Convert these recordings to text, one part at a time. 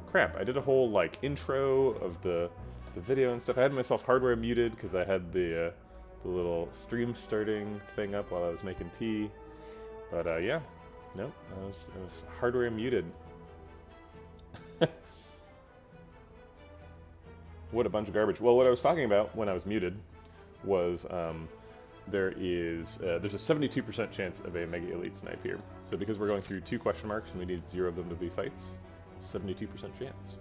Crap, I did a whole, like, intro of the video and stuff. I had myself hardware muted because I had the little stream starting thing up while I was making tea. But, yeah. Nope, I was hardware muted. What a bunch of garbage. Well, what I was talking about when I was muted was there's a 72% chance of a Mega Elite Snipe here. So because we're going through 2 question marks and we need 0 of them to be fights, it's a 72% chance.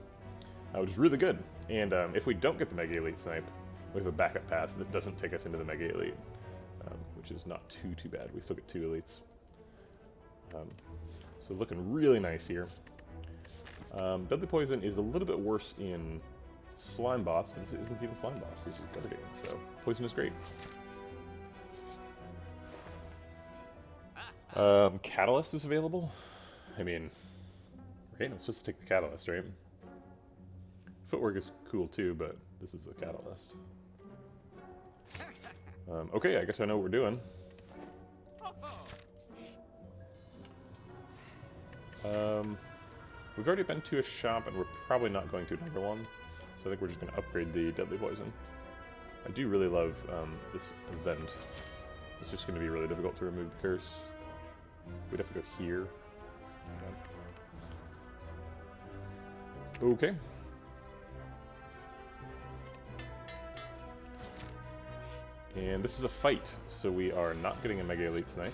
Which is really good. And if we don't get the Mega Elite Snipe, we have a backup path that doesn't take us into the Mega Elite, which is not too bad. We still get 2 elites. So looking really nice here. Deadly Poison is a little bit worse in Slime Boss, but this isn't even Slime Boss, this is Guardian, so Poison is great. Catalyst is available? I mean, right? I'm supposed to take the Catalyst, right? Footwork is cool too, but this is the Catalyst. Okay, I guess I know what we're doing. We've already been to a shop, and we're probably not going to another one. So I think we're just going to upgrade the Deadly Poison. I do really love this event. It's just going to be really difficult to remove the curse. We'd have to go here. Okay. And this is a fight, so we are not getting a Mega Elite Snipe.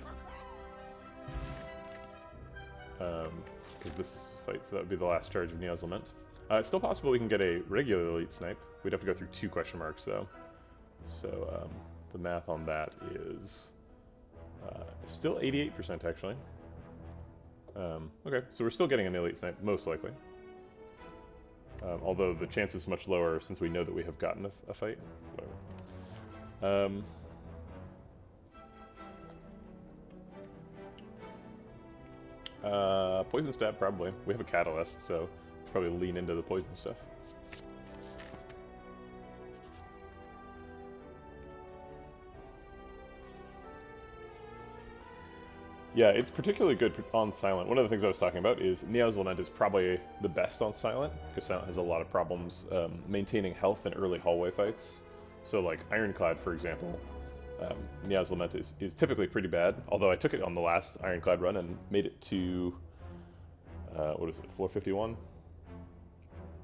Because this fight, so that would be the last charge of Neo's Lament. It's still possible we can get a regular Elite Snipe. We'd have to go through 2 question marks, though. So, the math on that is still 88%, actually. Okay, so we're still getting an Elite Snipe, most likely. Although the chance is much lower since we know that we have gotten a fight. Whatever. Poison Stab, probably. We have a Catalyst, so probably lean into the poison stuff. Yeah, it's particularly good on Silent. One of the things I was talking about is Neo's Lament is probably the best on Silent, because Silent has a lot of problems maintaining health in early hallway fights. So like Ironclad, for example, Neo's Lament is typically pretty bad, although I took it on the last Ironclad run and made it to, what is it, floor 51?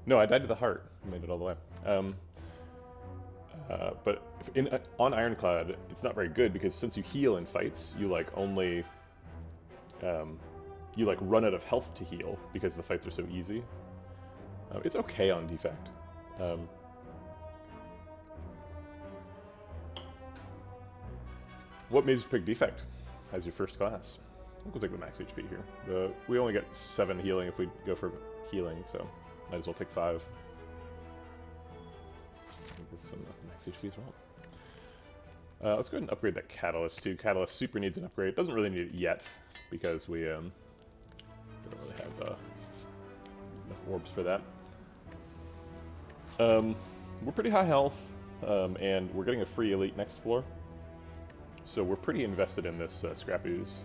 No, I died to the heart. I made it all the way. But on Ironclad, it's not very good, because since you heal in fights, you like only... you like run out of health to heal, because the fights are so easy. It's okay on Defect. What made you pick Defect as your first class? I think we'll take the max HP here. We only get 7 healing if we go for healing, so might as well take 5. Get some max HP as well. Let's go ahead and upgrade that Catalyst too. Catalyst super needs an upgrade. Doesn't really need it yet, because we don't really have enough orbs for that. We're pretty high health, and we're getting a free elite next floor. So we're pretty invested in this Scrap Ooze.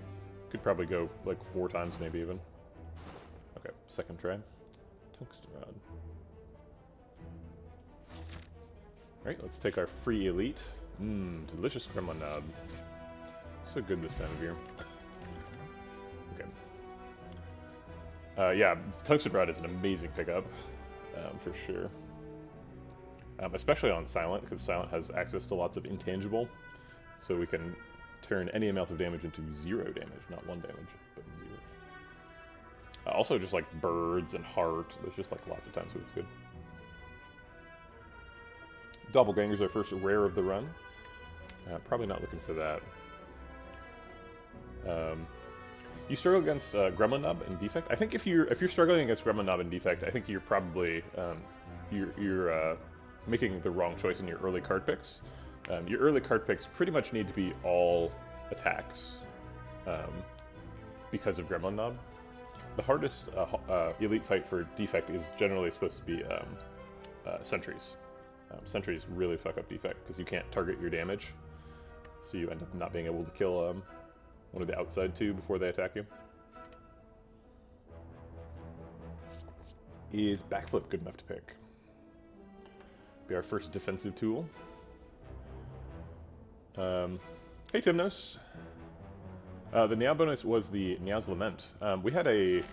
Could probably go like 4 times, maybe even. Okay, second try. Tungsten Rod. Alright, let's take our free elite. Delicious Gremlin Knob. So good this time of year. Okay. Yeah, Tungsten Rod is an amazing pickup, for sure. Especially on Silent, because Silent has access to lots of intangible. So we can turn any amount of damage into 0 damage. Not 1 damage, but 0. Also just like birds and heart. There's just like lots of times where it's good. Doppelganger's our first rare of the run. Probably not looking for that. You struggle against Gremlin Knob and Defect. I think if you're struggling against Gremlin Knob and Defect, I think you're probably you're making the wrong choice in your early card picks. Your early card picks pretty much need to be all attacks because of Gremlin Knob. The hardest elite fight for Defect is generally supposed to be Sentries. Sentries really fuck up Defect because you can't target your damage, so you end up not being able to kill one of the outside 2 before they attack you. Is backflip good enough to pick? Be our first defensive tool. Hey Timnos. The Niao bonus was the Niao's Lament. We had a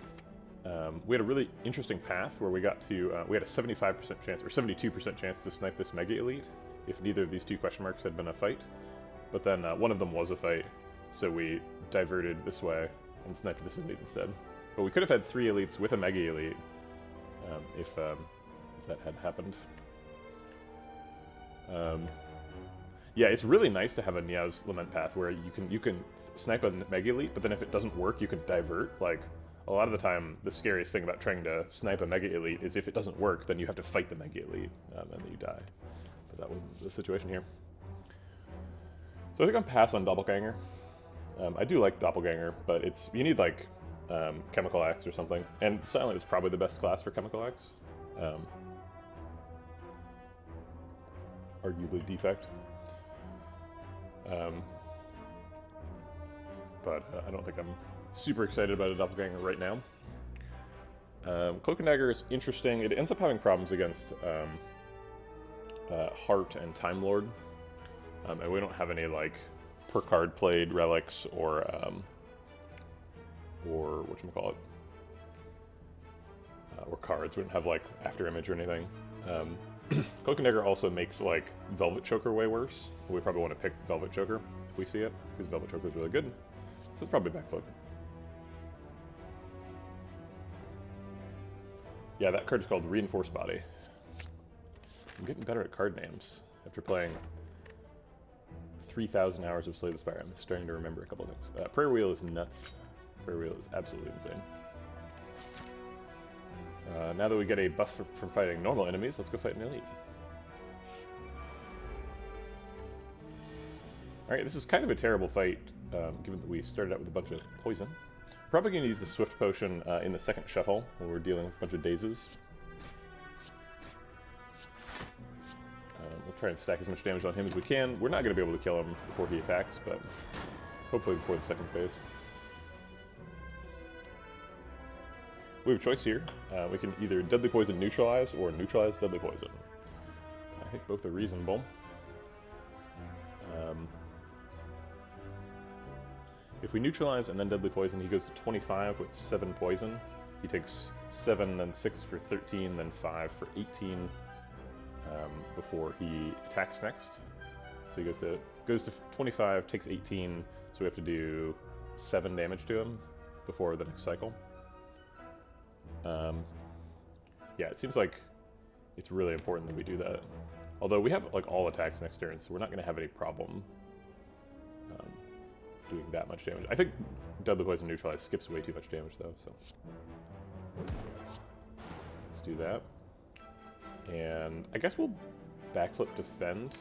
really interesting path where we got to we had a 75% chance or 72% chance to snipe this Mega Elite if neither of these two question marks had been a fight. But then one of them was a fight, so we diverted this way and sniped this Elite instead. But we could have had 3 Elites with a Mega Elite if that had happened. Yeah, it's really nice to have a Niao's Lament path where you can snipe a Mega Elite, but then if it doesn't work, you can divert. Like, a lot of the time, the scariest thing about trying to snipe a Mega Elite is if it doesn't work, then you have to fight the Mega Elite, and then you die. But that wasn't the situation here. So I think I'm pass on Doppelganger. I do like Doppelganger, but you need like Chemical Axe or something. And Silent is probably the best class for Chemical Axe. Arguably Defect. But I don't think I'm super excited about a Doppelganger right now. Cloak and Dagger is interesting. It ends up having problems against Heart and Time Lord. And we don't have any like per card played relics or whatchamacallit, or cards. We don't have like After Image or anything. Cloak and Dagger also makes like Velvet Choker way worse. We probably want to pick Velvet Choker if we see it, because Velvet Choker is really good. So it's probably backflip. Yeah, that card is called Reinforced Body. I'm getting better at card names after playing 3,000 hours of Slay the Spire. I'm starting to remember a couple of things. Prayer Wheel is nuts. Prayer Wheel is absolutely insane. Now that we get a buff from fighting normal enemies, let's go fight an Elite. Alright, this is kind of a terrible fight, given that we started out with a bunch of poison. Probably going to use the Swift Potion in the second shuffle, when we're dealing with a bunch of dazes. We'll try and stack as much damage on him as we can. We're not going to be able to kill him before he attacks, but hopefully before the second phase. We have a choice here. We can either Deadly Poison Neutralize or Neutralize Deadly Poison. I think both are reasonable. If we neutralize and then Deadly Poison, he goes to 25 with 7 poison. He takes 7, then 6 for 13, then 5 for 18 before he attacks next. So he goes to 25, takes 18, so we have to do 7 damage to him before the next cycle. Yeah, it seems like it's really important that we do that. Although we have like all attacks next turn, so we're not going to have any problem doing that much damage. I think Deadly Poison Neutralize skips way too much damage though, so let's do that. And I guess we'll backflip defend.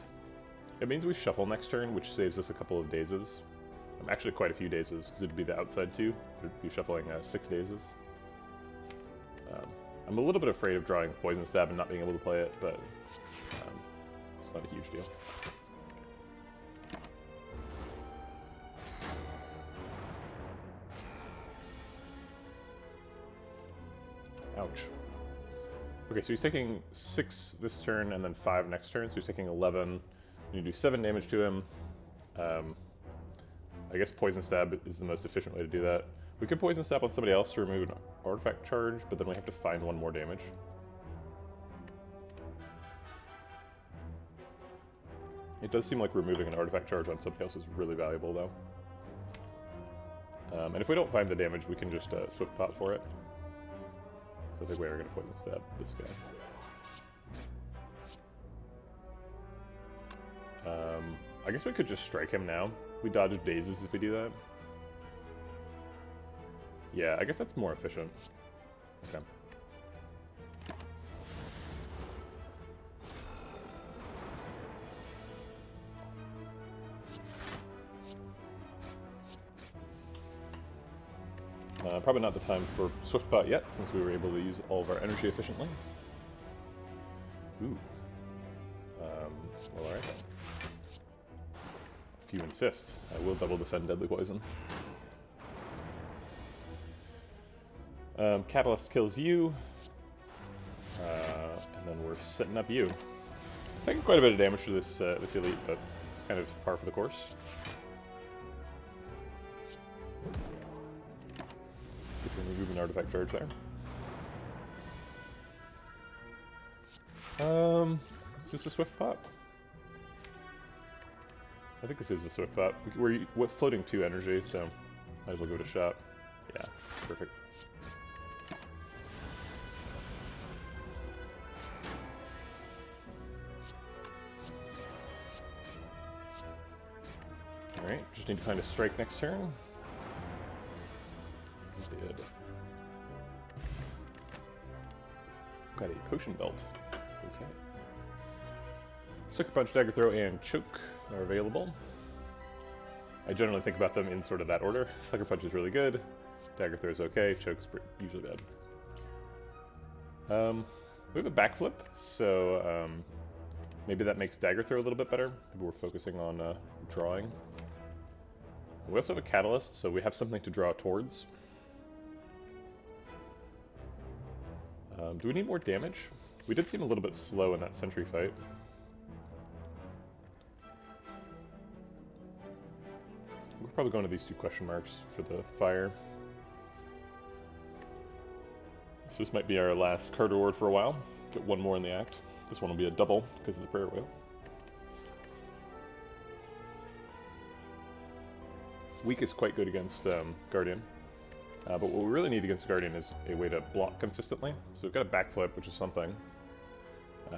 It means we shuffle next turn, which saves us a couple of dazes. Actually quite a few dazes, because it'd be the outside 2. We'd be shuffling 6 dazes. I'm a little bit afraid of drawing Poison Stab and not being able to play it, but it's not a huge deal. Ouch. Okay, so he's taking 6 this turn and then 5 next turn, so he's taking 11. You do 7 damage to him. I guess Poison Stab is the most efficient way to do that. We could Poison Stab on somebody else to remove an artifact charge, but then we have to find 1 more damage. It does seem like removing an artifact charge on somebody else is really valuable, though. And if we don't find the damage, we can just Swift Pot for it. So I think we are going to Poison Stab this guy. I guess we could just strike him now. We dodge dazes if we do that. Yeah, I guess that's more efficient. Okay. Probably not the time for Swift Pot yet, since we were able to use all of our energy efficiently. Ooh. Well, alright then. If you insist, I will double defend Deadly Poison. Catalyst kills you. And then we're setting up you. Taking quite a bit of damage to this this elite, but it's kind of par for the course. You can remove an artifact charge there. Is this a swift pop? I think this is a swift pop. We're floating 2 energy, so might as well give it a shot. Yeah, perfect. Alright, just need to find a strike next turn. Did. Got a potion belt. Okay. Sucker Punch, Dagger Throw, and Choke are available. I generally think about them in sort of that order. Sucker Punch is really good. Dagger Throw is okay. Choke's usually bad. We have a backflip, so maybe that makes Dagger Throw a little bit better. Maybe we're focusing on drawing. We also have a Catalyst, so we have something to draw towards. Do we need more damage? We did seem a little bit slow in that sentry fight. We're probably going to these 2 question marks for the fire. So this might be our last card reward for a while. Get 1 more in the act. This one will be a double because of the prayer wheel. Weak is quite good against Guardian. But what we really need against Guardian is a way to block consistently. So we've got a backflip, which is something.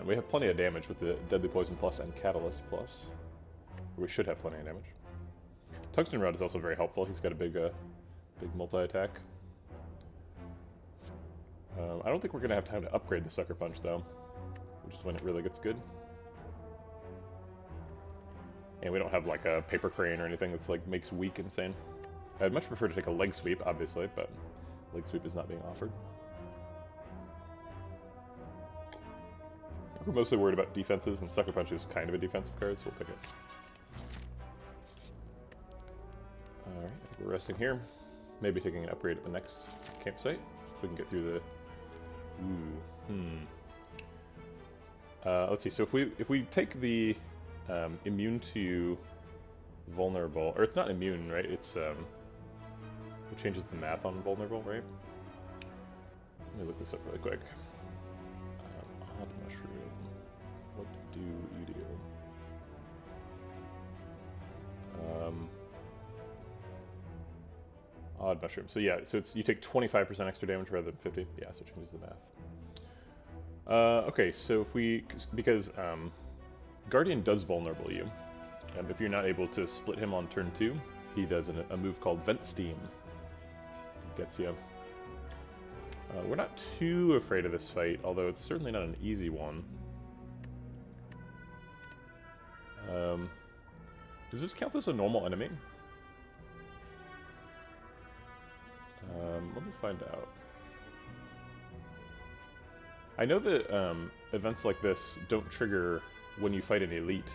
We have plenty of damage with the Deadly Poison Plus and Catalyst Plus. We should have plenty of damage. Tungsten Rod is also very helpful. He's got a big multi-attack. I don't think we're going to have time to upgrade the Sucker Punch, though. Which is when it really gets good. And we don't have, like, a Paper Crane or anything that's, like, makes weak insane. I'd much prefer to take a leg sweep, obviously, but leg sweep is not being offered. We're mostly worried about defenses, and Sucker Punch is kind of a defensive card, so we'll pick it. Alright, I think we're resting here. Maybe taking an upgrade at the next campsite, so we can get through the... let's see, so if we take the immune to vulnerable, or it's not immune, right? It's it changes the math on vulnerable, right? Let me look this up really quick. Odd mushroom. What do you do? Odd mushroom. So yeah, so it's you take 25% extra damage rather than 50. Yeah, so it changes the math. Okay, so if we because Guardian does vulnerable you. If you're not able to split him on turn 2, he does a move called Vent Steam. Gets you. We're not too afraid of this fight, although it's certainly not an easy one. Does this count as a normal enemy? Let me find out. I know that events like this don't trigger when you fight an elite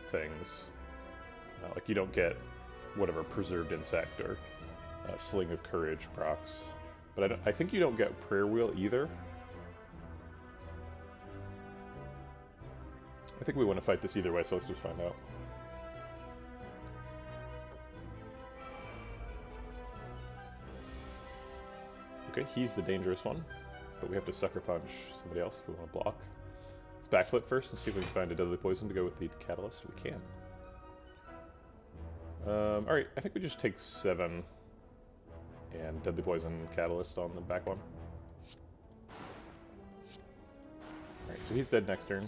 things. Like you don't get whatever Preserved Insect or Sling of Courage procs. But I think you don't get Prayer Wheel either. I think we want to fight this either way, so let's just find out. Okay, he's the dangerous one, but we have to Sucker Punch somebody else if we want to block. Let's backflip first and see if we can find a Deadly Poison to go with the Catalyst. We can. Alright, I think we just take 7 and Deadly Poison Catalyst on the back one. Alright, so he's dead next turn.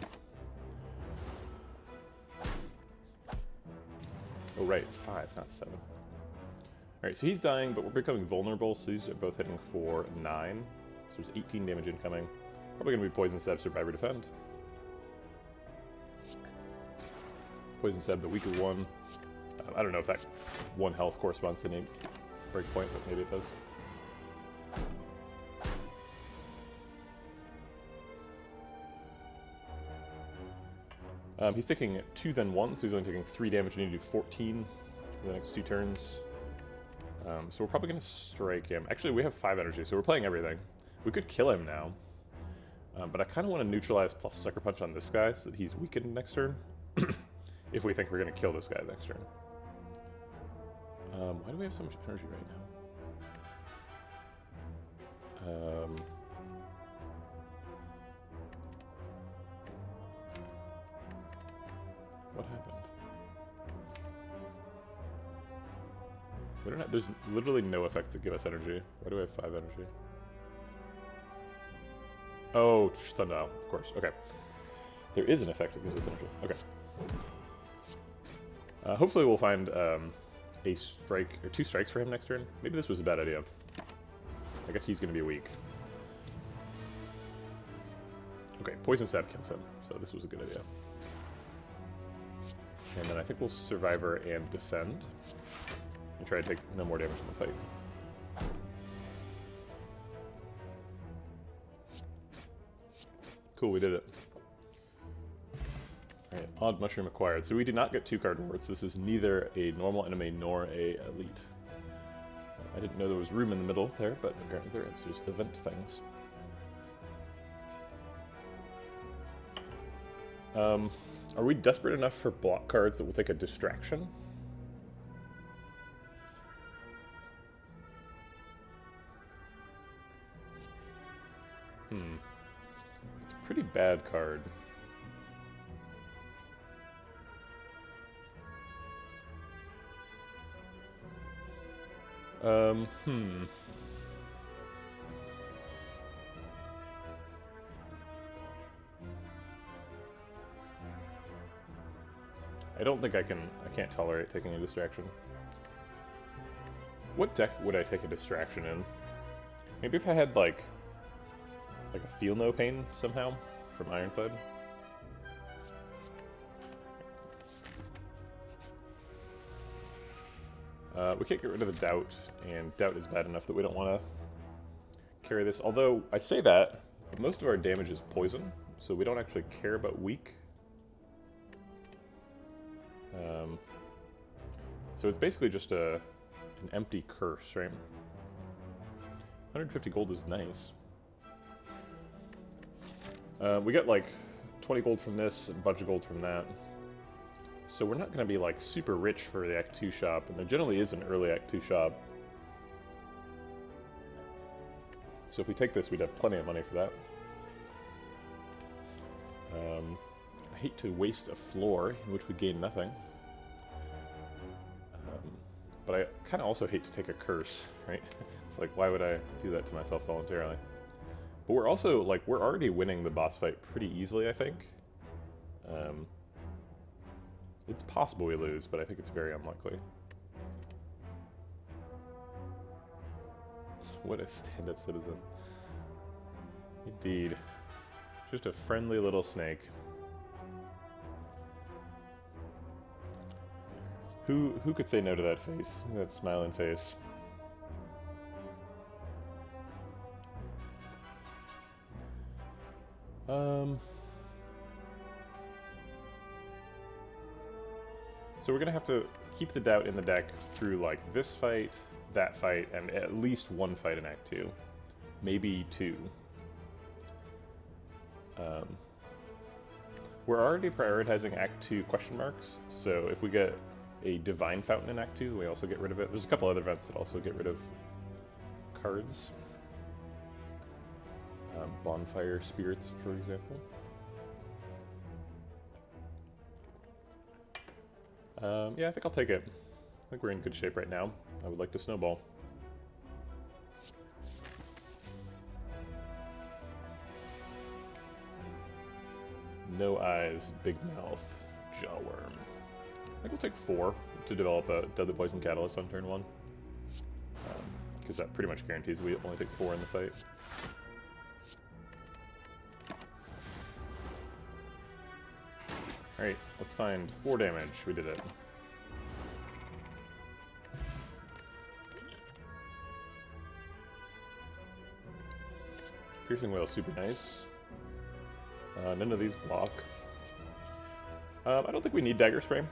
Oh right, 5, not 7. Alright, so he's dying, but we're becoming vulnerable, so these are both hitting for 9. So there's 18 damage incoming. Probably going to be Poison Stab, Survivor, Defend. Poison Stab, the weaker one. I don't know if that 1 health corresponds to any breakpoint, but maybe it does. He's taking 2 then 1, so he's only taking 3 damage. We need to do 14 for the next 2 turns. So we're probably going to strike him. Actually, we have 5 energy, so we're playing everything. We could kill him now. But I kind of want to neutralize plus Sucker Punch on this guy so that he's weakened next turn. If we think we're going to kill this guy next turn. Why do we have so much energy right now? What happened? We don't have, there's literally no effects that give us energy. Why do we have 5 energy? Oh, Sundial, of course. Okay. There is an effect that gives us energy. Okay. Hopefully we'll find a strike, or 2 strikes for him next turn. Maybe this was a bad idea. I guess he's going to be weak. Okay, Poison Stab kills him, so this was a good idea. And then I think we'll Survivor and defend. And try to take no more damage in the fight. Cool, we did it. Alright, Odd Mushroom acquired. So we did not get 2-card rewards. This is neither a normal enemy nor a elite. I didn't know there was room in the middle there, but apparently there is. There's event things. Are we desperate enough for block cards that will take a distraction? It's a pretty bad card. I don't think I can't tolerate taking a distraction. What deck would I take a distraction in? Maybe if I had like a Feel No Pain somehow from Ironclad. We can't get rid of the Doubt, and Doubt is bad enough that we don't want to carry this. Although, I say that, but most of our damage is poison, so we don't actually care about weak. So it's basically just an empty curse, right? 150 gold is nice. We get like 20 gold from this and a bunch of gold from that. So we're not going to be like super rich for the Act 2 shop, and there generally is an early Act 2 shop. So if we take this, we'd have plenty of money for that. I hate to waste a floor in which we gain nothing. But I kind of also hate to take a curse, right? It's like, why would I do that to myself voluntarily? But we're also, like, we're already winning the boss fight pretty easily, I think. It's possible we lose, but I think it's very unlikely. What a stand-up citizen. Indeed. Just a friendly little snake. Who could say no to that face? That smiling face. So we're gonna have to keep the Doubt in the deck through like this fight, that fight, and at least one fight in Act 2. Maybe 2. We're already prioritizing Act 2 question marks, so if we get a Divine Fountain in Act 2, we also get rid of it. There's a couple other events that also get rid of cards. Bonfire Spirits, for example. Yeah, I think I'll take it. I think we're in good shape right now. I would like to snowball. No eyes, big mouth, jawworm. I think we'll take 4 to develop a Deadly Poison Catalyst on turn 1. Because that pretty much guarantees we only take 4 in the fight. Alright, let's find 4 damage. We did it. Piercing Wail, super nice. None of these block. I don't think we need Dagger Spray. Is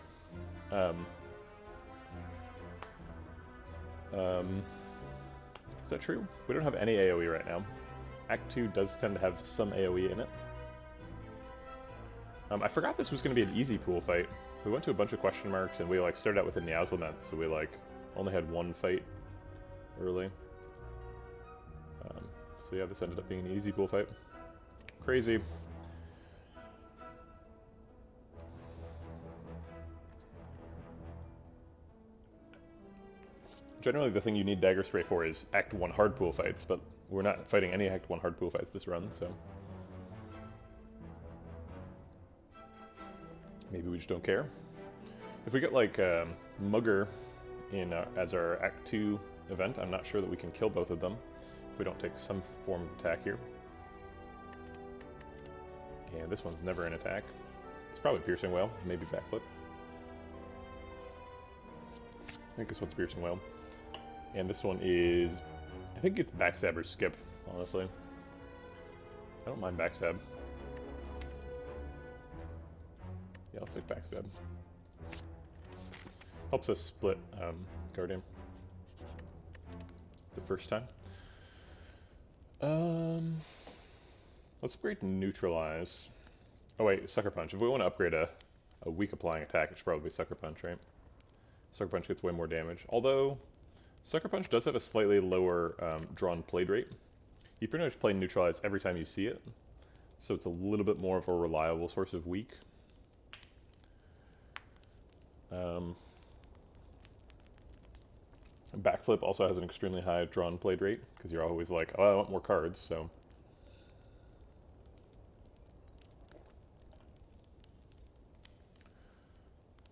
that true? We don't have any AoE right now. Act 2 does tend to have some AoE in it. I forgot this was going to be an easy pool fight. We went to a bunch of question marks, and we like started out with a Niazelnet, so we like only had one fight early. So yeah, this ended up being an easy pool fight. Crazy. Generally, the thing you need Dagger Spray for is Act 1 hard pool fights, but we're not fighting any Act 1 hard pool fights this run, so... maybe we just don't care. If we get, like, Mugger in as our Act 2 event, I'm not sure that we can kill both of them if we don't take some form of attack here. And this one's never an attack. It's probably Piercing Wail, maybe Backflip. I think this one's Piercing Wail. And this one is... I think it's Backstab or Skip, honestly. I don't mind Backstab. Yeah, let's take Backstab. Helps us split Guardian. The first time. Let's upgrade Neutralize. Oh wait, Sucker Punch. If we want to upgrade a weak applying attack, it should probably be Sucker Punch, right? Sucker Punch gets way more damage. Although... Sucker Punch does have a slightly lower drawn played rate. You pretty much play Neutralize every time you see it, so it's a little bit more of a reliable source of weak. Backflip also has an extremely high drawn played rate, because you're always like, oh, I want more cards, so...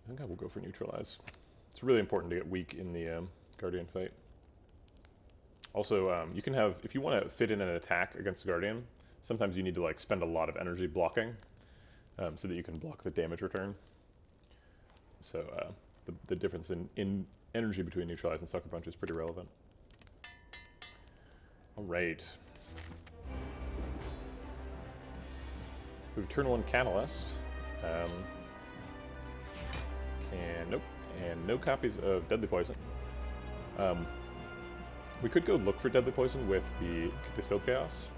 I think I will go for Neutralize. It's really important to get weak in the Guardian fight. Also, you can have, if you want to fit in an attack against Guardian, sometimes you need to like spend a lot of energy blocking, so that you can block the damage return. So the difference in energy between Neutralize and Sucker Punch is pretty relevant. All right. We have turn 1 Catalyst. Nope. And no copies of Deadly Poison. We could go look for Deadly Poison with the Distilled Chaos.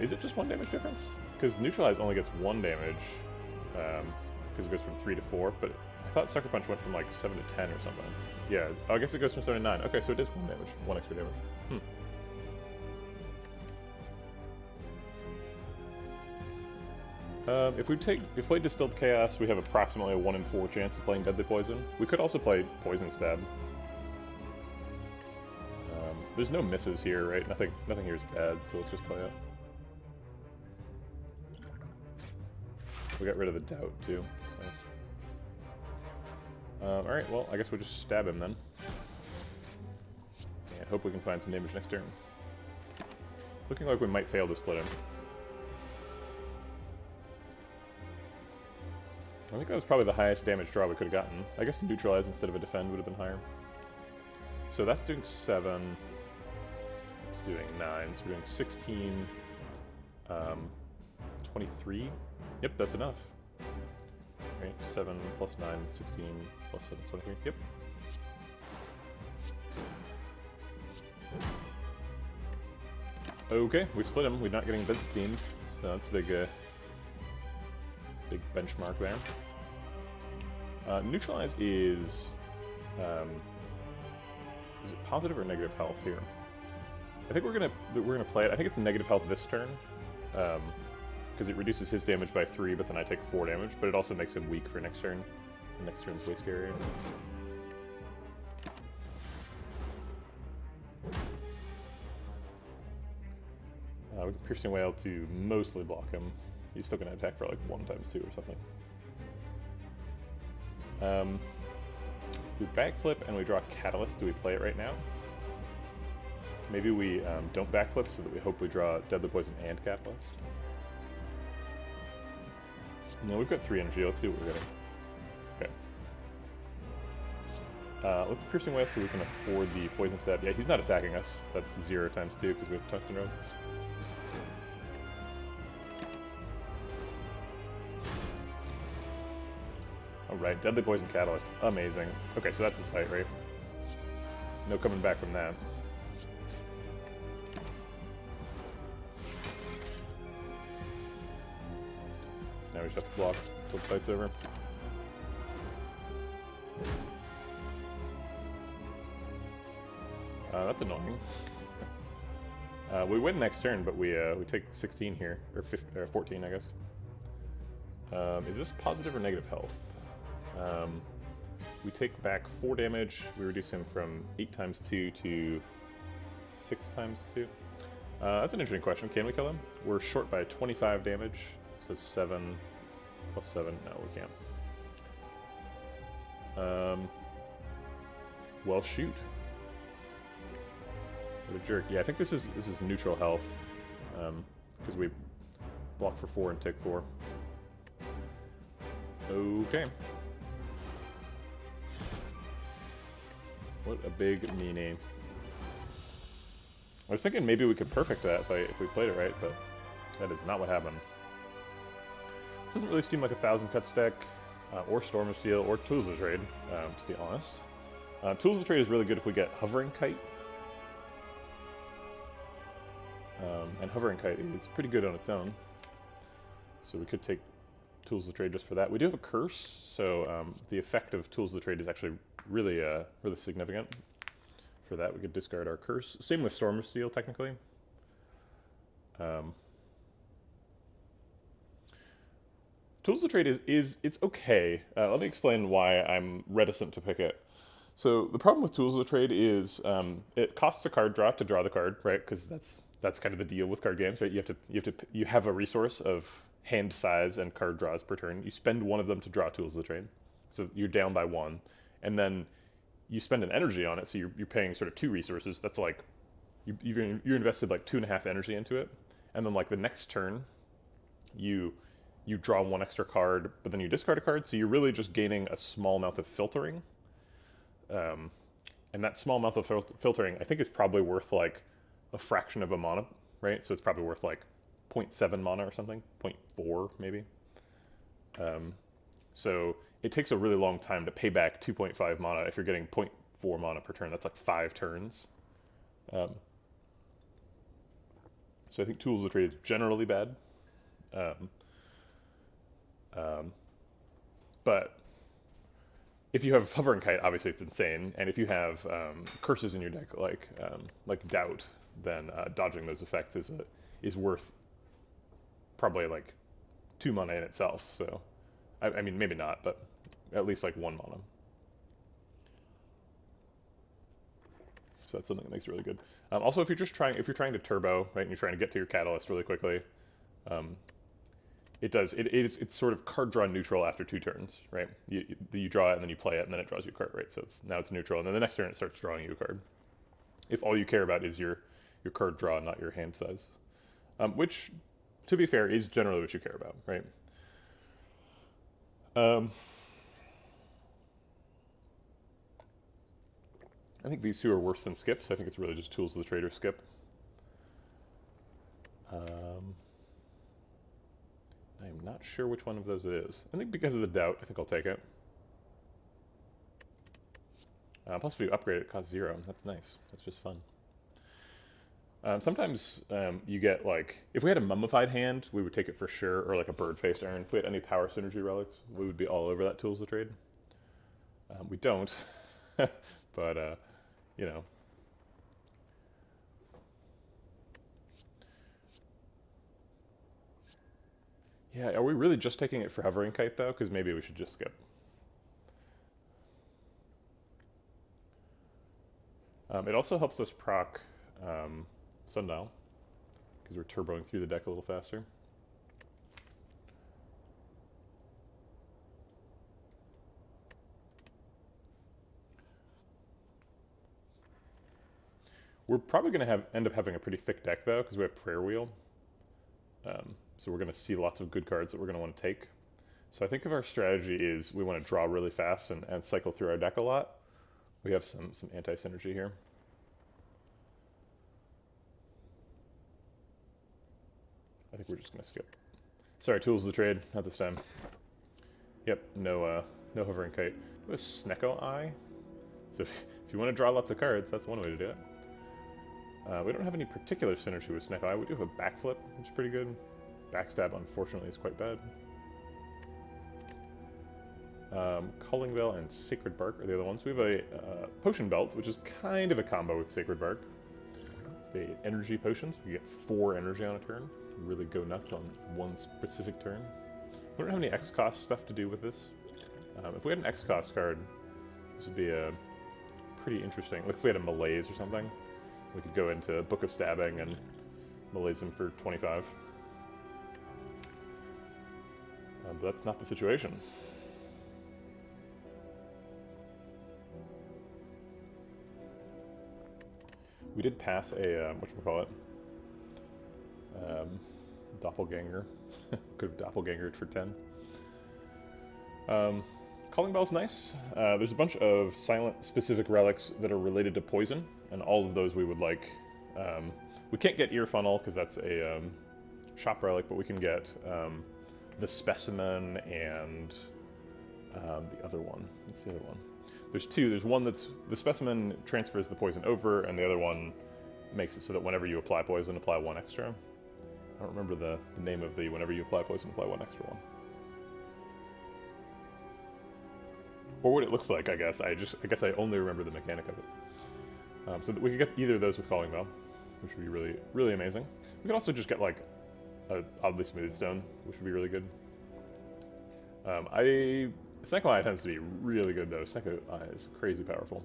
Is it just 1 damage difference? Because Neutralize only gets 1 damage, because it goes from 3 to 4, but I thought Sucker Punch went from like 7 to 10 or something. Yeah, I guess it goes from 7 to 9. Okay, so it is 1 damage, 1 extra damage. If we play Distilled Chaos, we have approximately a 1 in 4 chance of playing Deadly Poison. We could also play Poison Stab. There's no misses here, right? Nothing here is bad, so let's just play it. We got rid of the Doubt, too. That's nice. Alright, well, I guess we'll just stab him then. And hope we can find some damage next turn. Looking like we might fail to split him. I think that was probably the highest damage draw we could have gotten. I guess a Neutralize instead of a Defend would have been higher. So that's doing 7. It's doing 9. So we're doing 16. 23. Yep, that's enough. Right, 7 plus 9, 16 plus 7 is 23. Yep. Okay, we split him. We're not getting Vent-Steamed, so that's a big benchmark there. Neutralize is it positive or negative health here? I think we're gonna play it. I think it's negative health this turn, because it reduces his damage by 3, but then I take 4 damage. But it also makes him weak for next turn. And next turn's way scarier. With Piercing Wail to mostly block him. He's still gonna attack for like 1 times 2 or something. If we backflip and we draw Catalyst, do we play it right now? Maybe we don't backflip so that we hope we draw Deadly Poison and Catalyst. No, we've got 3 energy. Let's see what we're getting. Okay. Let's Piercing Wail so we can afford the Poison Stab. Yeah, he's not attacking us. That's 0 times 2 because we have Tungsten Robe. Alright, Deadly Poison Catalyst. Amazing. Okay, so that's the fight, right? No coming back from that. Now we just have to block until the fight's over. That's annoying. We win next turn, but we take 16 here, or 15, or 14, I guess. Is this positive or negative health? We take back 4 damage. We reduce him from 8 times 2 to 6 times 2. That's an interesting question. Can we kill him? We're short by 25 damage. So 7 plus 7. No, we can't. Well, shoot. What a jerk. Yeah, I think this is neutral health. Because we block for 4 and take 4. Okay. What a big meanie. I was thinking maybe we could perfect that if we played it right, but that is not what happened. This doesn't really seem like a 1,000 Cuts deck, or Storm of Steel, or Tools of Trade, to be honest. Tools of Trade is really good if we get Hovering Kite. And Hovering Kite is pretty good on its own. So we could take Tools of Trade just for that. We do have a Curse, so the effect of Tools of Trade is actually really, really significant. For that, we could discard our Curse. Same with Storm of Steel, technically. Tools of Trade it's okay. Let me explain why I'm reticent to pick it. So the problem with Tools of Trade is it costs a card draw to draw the card, right? Because that's kind of the deal with card games, right? You have a resource of hand size and card draws per turn. You spend one of them to draw Tools of Trade, so you're down by 1, and then you spend an energy on it, so you're paying sort of 2 resources. That's like you invested like 2.5 energy into it, and then like the next turn, you draw 1 extra card, but then you discard a card, so you're really just gaining a small amount of filtering. And that small amount of filtering, I think, is probably worth like a fraction of a mana, right? So it's probably worth like 0.7 mana or something, 0.4 maybe. So it takes a really long time to pay back 2.5 mana if you're getting 0.4 mana per turn. That's like 5 turns. So I think Tools of Trade is generally bad. But if you have Hovering Kite, obviously it's insane. And if you have curses in your deck, like Doubt, then dodging those effects is worth probably like 2 mana in itself. So, I mean, maybe not, but at least like 1 mana. So that's something that makes it really good. Also, if you're trying to turbo, right, and you're trying to get to your catalyst really quickly, it's sort of card draw neutral after 2 turns, right? You draw it and then you play it and then it draws you a card, right? So now it's neutral, and then the next turn it starts drawing you a card. If all you care about is your card draw, not your hand size, which, to be fair, is generally what you care about, right? I think these 2 are worse than skips. I think it's really just Tools of the Trade or skip. I'm not sure which one of those it is. I think because of the Doubt, I think I'll take it. Plus, if you upgrade it costs 0. That's nice. That's just fun. Sometimes you get, like, if we had a Mummified hand, we would take it for sure, or like a Bird-Faced Urn. If we had any Power Synergy relics, we would be all over that Tools of Trade. We don't, but, you know. Yeah, are we really just taking it for Hovering Kite, though? Because maybe we should just skip. It also helps us proc Sundial, because we're turboing through the deck a little faster. We're probably going to end up having a pretty thick deck, though, because we have Prayer Wheel. So we're going to see lots of good cards that we're going to want to take. So I think if our strategy is we want to draw really fast and cycle through our deck a lot, we have some anti-synergy here. I think we're just going to skip. Sorry, Tools of the Trade, not this time. Yep, no Hovering Kite. We have a Snecko Eye. So if you want to draw lots of cards, that's one way to do it. We don't have any particular synergy with Snecko Eye. We do have a Backflip, which is pretty good. Backstab, unfortunately, is quite bad. Calling Bell and Sacred Bark are the other ones. We have a Potion Belt, which is kind of a combo with Sacred Bark. The energy potions, we get 4 energy on a turn. Really go nuts on one specific turn. We don't have any X-cost stuff to do with this. If we had an X-cost card, this would be a pretty interesting. Like if we had a Malaise or something, we could go into Book of Stabbing and Malaise him for 25. But that's not the situation. We did pass a, whatchamacallit, doppelganger. Could have doppelgangered for 10. Calling Bell's nice. There's a bunch of silent specific relics that are related to poison, and all of those we would like. We can't get Ear Funnel because that's a shop relic, but we can get the Specimen and the other one. What's the other one? There's 2. There's one that's the Specimen transfers the poison over, and the other one makes it so that whenever you apply poison, apply 1 extra. I don't remember the name of the whenever you apply poison, apply 1 extra one. Or what it looks like, I guess. I guess I only remember the mechanic of it. So that we could get either of those with Calling Bell, which would be really, really amazing. We could also just get like a oddly smooth stone, which would be really good. Snecko Eye tends to be really good though. Snecko Eye is crazy powerful.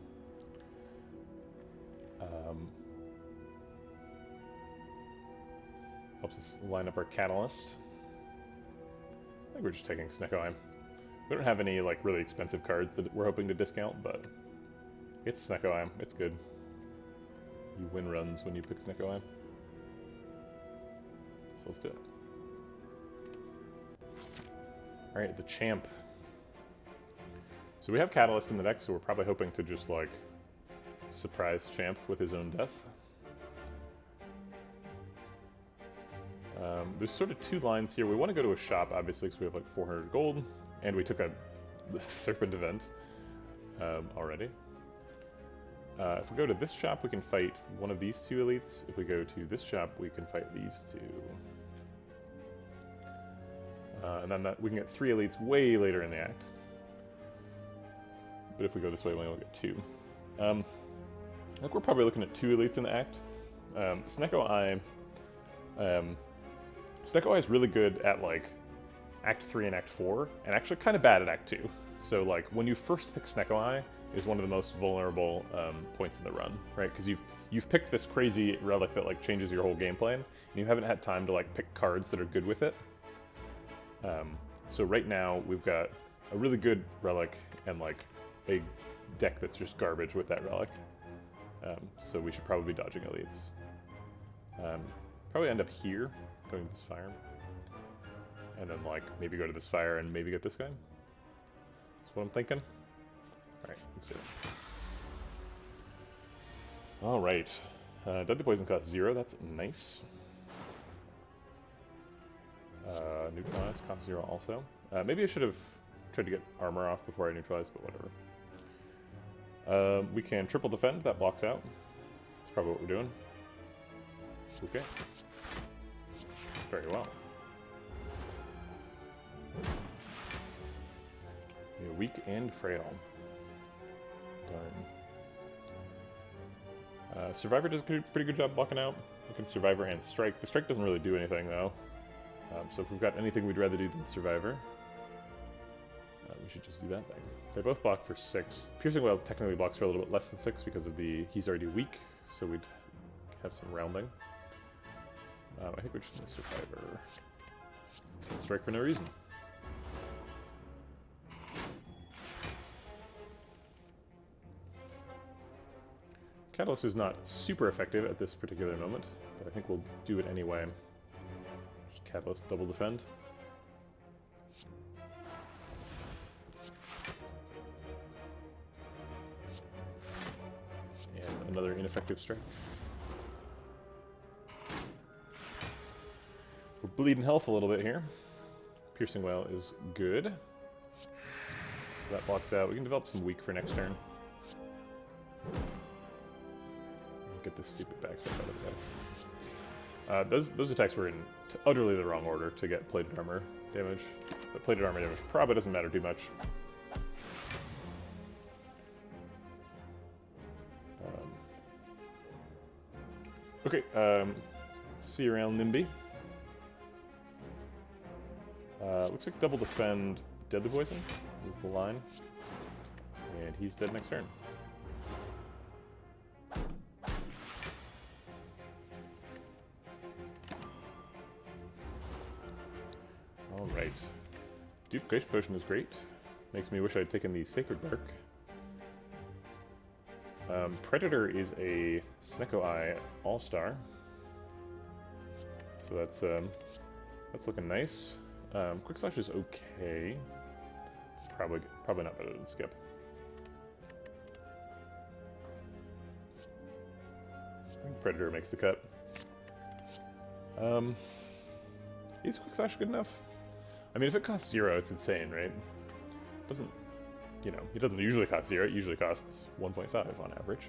Helps us line up our Catalyst. I think we're just taking Snecko Eye. We don't have any like really expensive cards that we're hoping to discount, but it's Snecko Eye. It's good. You win runs when you pick Snecko Eye. So let's do it. Alright, the Champ. So we have Catalyst in the deck, so we're probably hoping to just, like, surprise Champ with his own death. There's sort of 2 lines here. We want to go to a shop, obviously, because we have, like, 400 gold, and we took the Serpent event already. If we go to this shop, we can fight one of these 2 elites. If we go to this shop, we can fight these 2. And then we can get 3 elites way later in the act. But if we go this way, we only get 2. I think we're probably looking at 2 elites in the act. Snecko Eye is really good at, like, Act 3 and Act 4, and actually kind of bad at Act 2. So, like, when you first pick Snecko Eye is one of the most vulnerable points in the run, right? Because you've picked this crazy relic that, like, changes your whole game plan, and you haven't had time to, like, pick cards that are good with it. So right now, we've got a really good relic and, like, a deck that's just garbage with that relic. So we should probably be dodging elites. Probably end up here, going to this fire. And then, like, maybe go to this fire and maybe get this guy. That's what I'm thinking. Alright, let's do it. Alright. Deadly Poison costs 0, that's nice. Neutralize costs 0 also. Maybe I should have tried to get armor off before I neutralized, but whatever. We can triple defend, that blocks out. That's probably what we're doing. Okay. Very well. You're weak and frail. Darn. Survivor does a pretty good job blocking out. We can Survivor and Strike. The Strike doesn't really do anything, though. So if we've got anything we'd rather do than Survivor, we should just do that thing. They both block for 6. Piercing Well technically blocks for a little bit less than 6 because of he's already weak, so we'd have some rounding. I think we're just going to Survivor. Strike for no reason. Catalyst is not super effective at this particular moment, but I think we'll do it anyway. Just Catalyst double defend. And another ineffective strike. We're bleeding health a little bit here. Piercing Well is good. So that blocks out. We can develop some weak for next turn. Get this stupid backstab out of the way. Those attacks were in utterly the wrong order to get plated armor damage. But plated armor damage probably doesn't matter too much. Okay, see you around, Nimby. Looks like double defend deadly poison is the line. And he's dead next turn. Alright. Duplication potion is great. Makes me wish I'd taken the Sacred Bark. Predator is a Snecko Eye All-Star. So that's looking nice. Quick Slash is okay. Probably not better than Skip. I think Predator makes the cut. Is Quick Slash good enough? I mean, if it costs 0, it's insane, right? Doesn't, you know, it doesn't usually cost 0. It usually costs 1.5 on average.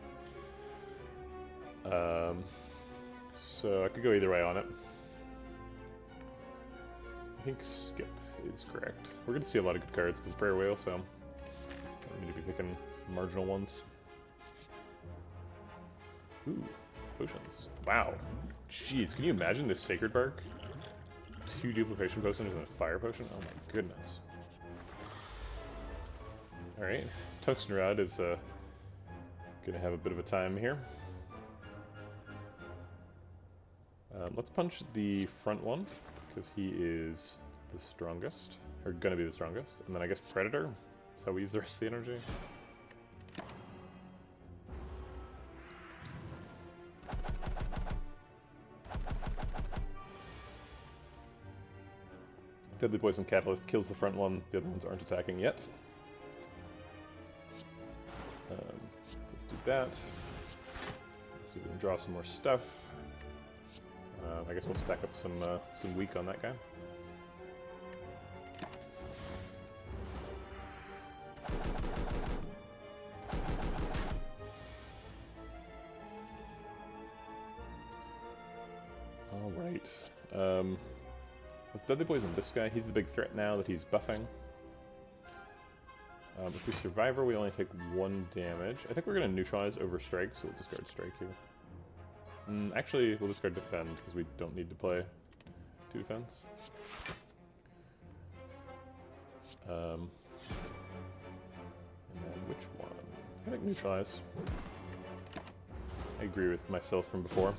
So I could go either way on it. I think Skip is correct. We're going to see a lot of good cards because Prayer Whale, so I mean, if you're picking marginal ones. Ooh, potions. Wow. Jeez, can you imagine this Sacred Bark? 2 duplication potions and a fire potion? Oh my goodness. Alright, Tungsten Rod is gonna have a bit of a time here. Let's punch the front one, because he is the strongest, or gonna be the strongest. And then I guess Predator, that's how we use the rest of the energy. Deadly Poison Catalyst kills the front one, the other ones aren't attacking yet. Let's do that. Let's see if we can draw some more stuff. I guess we'll stack up some weak on that guy. Alright. Let's Deadly Poison this guy. He's the big threat now that he's buffing. If we Survivor, we only take 1 damage. I think we're going to neutralize over Strike, so we'll discard Strike here. Actually, we'll discard Defend, because we don't need to play 2 defense. And then which one? I think neutralize. I agree with myself from before.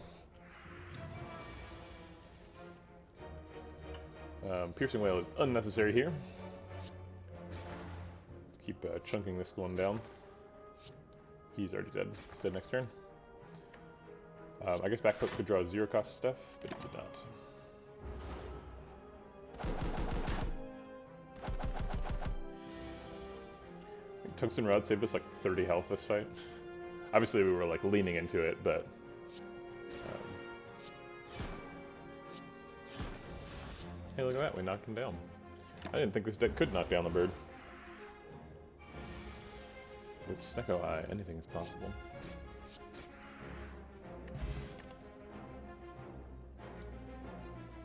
Piercing Whale is unnecessary here. Let's keep chunking this one down. He's already dead. He's dead next turn. I guess Backfoot could draw 0 cost stuff, but he did not. I think Tungsten Rod saved us like 30 health this fight. Obviously we were like leaning into it, but hey, look at that, we knocked him down. I didn't think this deck could knock down the bird. With Snecko Eye, anything is possible.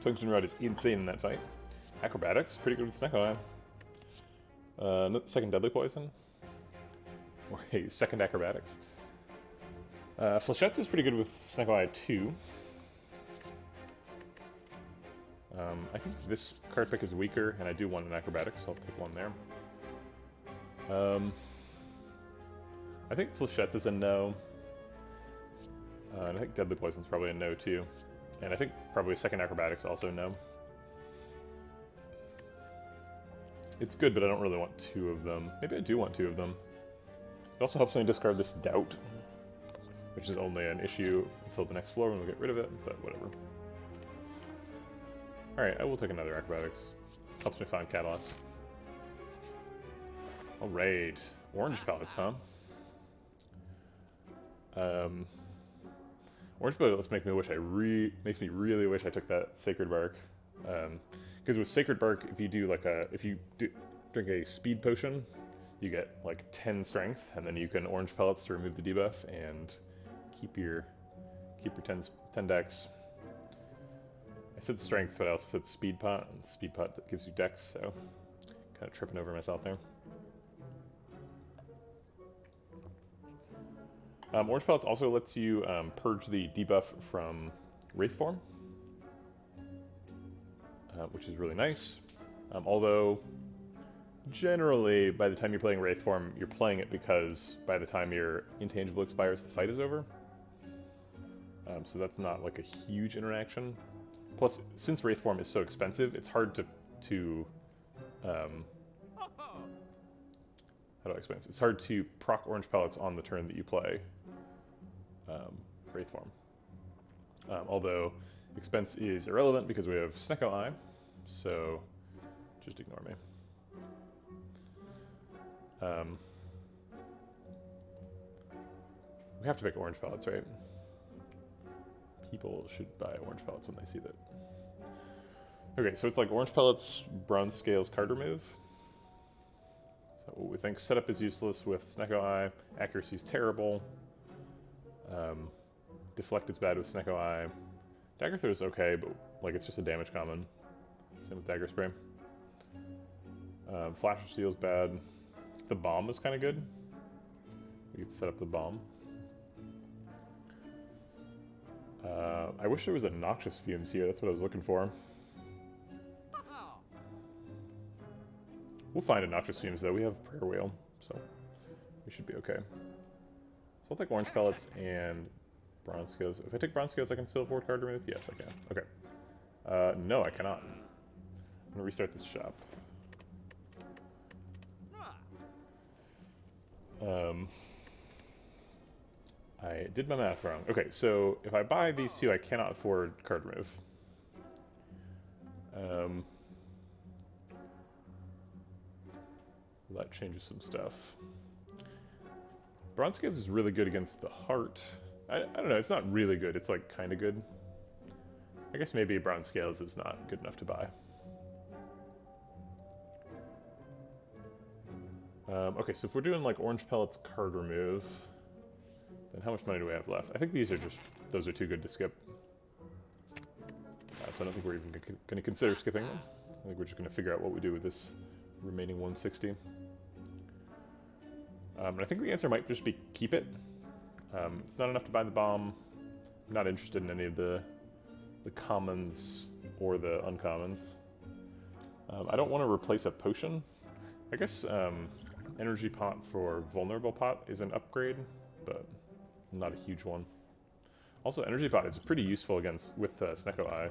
Tungsten Rod is insane in that fight. Acrobatics, pretty good with Snecko Eye. Second Deadly Poison. Or a second Acrobatics. Flechettes is pretty good with Snecko Eye too. I think this card pick is weaker, and I do want an Acrobatics, so I'll take 1 there. I think Flechettes is a no. And I think Deadly Poison is probably a no too. And I think probably second Acrobatics also no. It's good, but I don't really want 2 of them. Maybe I do want 2 of them. It also helps me discard this Doubt, which is only an issue until the next floor when we get rid of it, but whatever. Alright, I will take another Acrobatics. Helps me find Catalyst. Alright. Orange pellets, huh? Orange pellets make me really wish I took that Sacred Bark. Because with Sacred Bark, if you drink a speed potion, you get like 10 strength, and then you can orange pellets to remove the debuff and keep your 10 dex. I said strength, but I also said speed pot, and speed pot gives you dex, so kind of tripping over myself there. Orange Pellets also lets you purge the debuff from Wraith Form, which is really nice. Although, generally, by the time you're playing Wraith Form, you're playing it because by the time your intangible expires, the fight is over. So that's not like a huge interaction. Plus, since Wraith Form is so expensive, it's hard to how do I explain this? It's hard to proc Orange Pellets on the turn that you play Wraith Form. Although expense is irrelevant because we have Snecko Eye, so just ignore me. We have to pick Orange Pellets, right? People should buy Orange Pellets when they see that. Okay, so it's like Orange Pellets, Bronze Scales card remove. So what we think, setup is useless with Snecko Eye, accuracy is terrible. Deflect is bad with Snecko Eye. Dagger Throw is okay, but like it's just a damage common. Same with Dagger Spray. Flasher Steel is bad. The Bomb is kind of good. We could set up the Bomb. I wish there was a Noxious Fumes here, that's what I was looking for. We'll find a Noxious Fumes though, we have Prayer Wheel, so we should be okay. So I'll take Orange Pellets and Bronze Scales. If I take Bronze Scales, I can still afford card remove? Yes, I can. Okay. No, I cannot. I'm gonna restart this shop. I did my math wrong. Okay, so if I buy these two, I cannot afford card remove. That changes some stuff. Bronze Scales is really good against the Heart. I don't know, it's not really good, it's like kind of good. I guess maybe Bronze Scales is not good enough to buy. Okay, so if we're doing like Orange Pellets card remove, then how much money do we have left? I think these are just, those are too good to skip. So I don't think we're even going to consider skipping them. I think we're just going to figure out what we do with this remaining 160. And I think the answer might just be keep it. It's not enough to buy the Bomb. I'm not interested in any of the commons or the uncommons. I don't want to replace a potion. I guess Energy Pot for Vulnerable Pot is an upgrade, but not a huge one. Also, Energy Pot is pretty useful with Snecko Eye,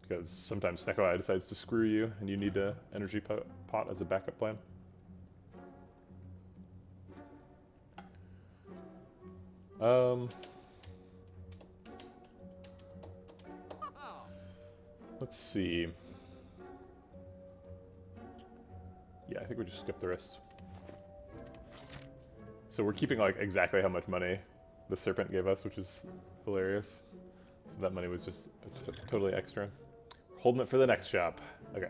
because sometimes Snecko Eye decides to screw you, and you need an Energy Pot as a backup plan. Let's see. Yeah, I think we just skip the rest. So we're keeping like exactly how much money the Serpent gave us, which is hilarious. So that money was just totally extra. Holding it for the next shop. Okay.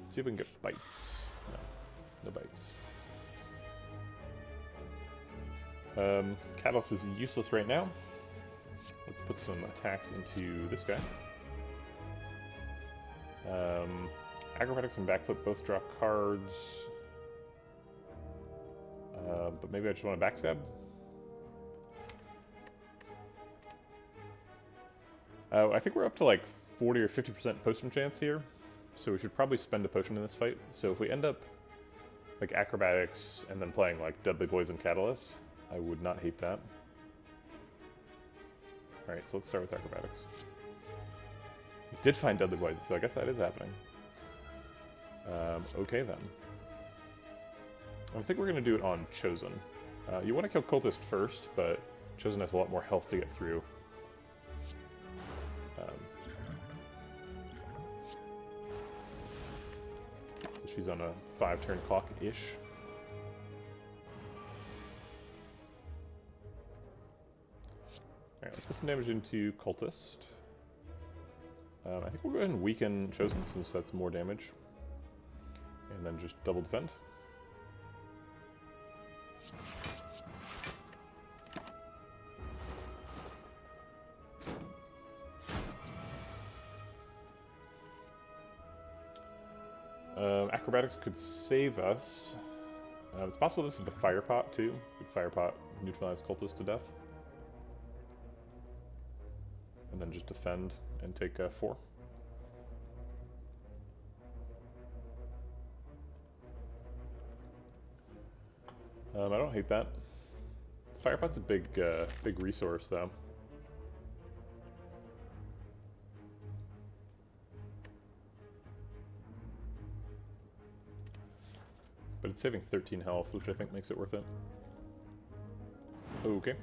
Let's see if we can get bites. No bites. Catalyst is useless right now. Let's put some attacks into this guy. Acrobatics and Backflip both draw cards. But maybe I just want to backstab. I think we're up to like 40 or 50% potion chance here. So we should probably spend a potion in this fight. So if we end up like acrobatics and then playing like Deadly Poison Catalyst, I would not hate that. Alright, so let's start with acrobatics. We did find Deadly Poison, so I guess that is happening. Okay then. I think we're going to do it on Chosen. You want to kill Cultist first, but Chosen has a lot more health to get through. So she's on a 5-turn clock-ish. Alright, let's put some damage into Cultist. I think we'll go ahead and weaken Chosen since that's more damage. And then just double defend. Acrobatics could save us. It's possible this is the Fire Pot too. Fire Pot neutralize cultists to death. And then just defend and take 4. I don't hate that. Firepot's a big resource, though. But it's saving 13 health, which I think makes it worth it. Okay.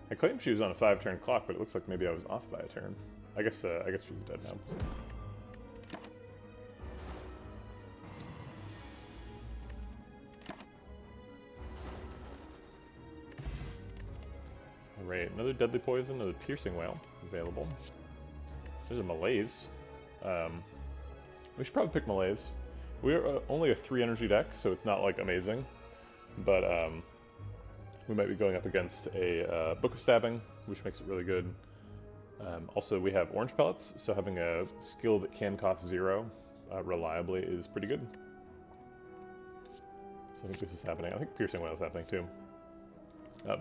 I claimed she was on a 5-turn clock, but it looks like maybe I was off by a turn. I guess she's dead now. So. Alright, another deadly poison, another piercing wail available. There's a malaise. We should probably pick malaise. We're only a 3 energy deck, so it's not like amazing. But we might be going up against a Book of Stabbing, which makes it really good. Also, we have orange pellets, so having a skill that can cost 0 reliably is pretty good. So I think this is happening. I think piercing wail is happening too.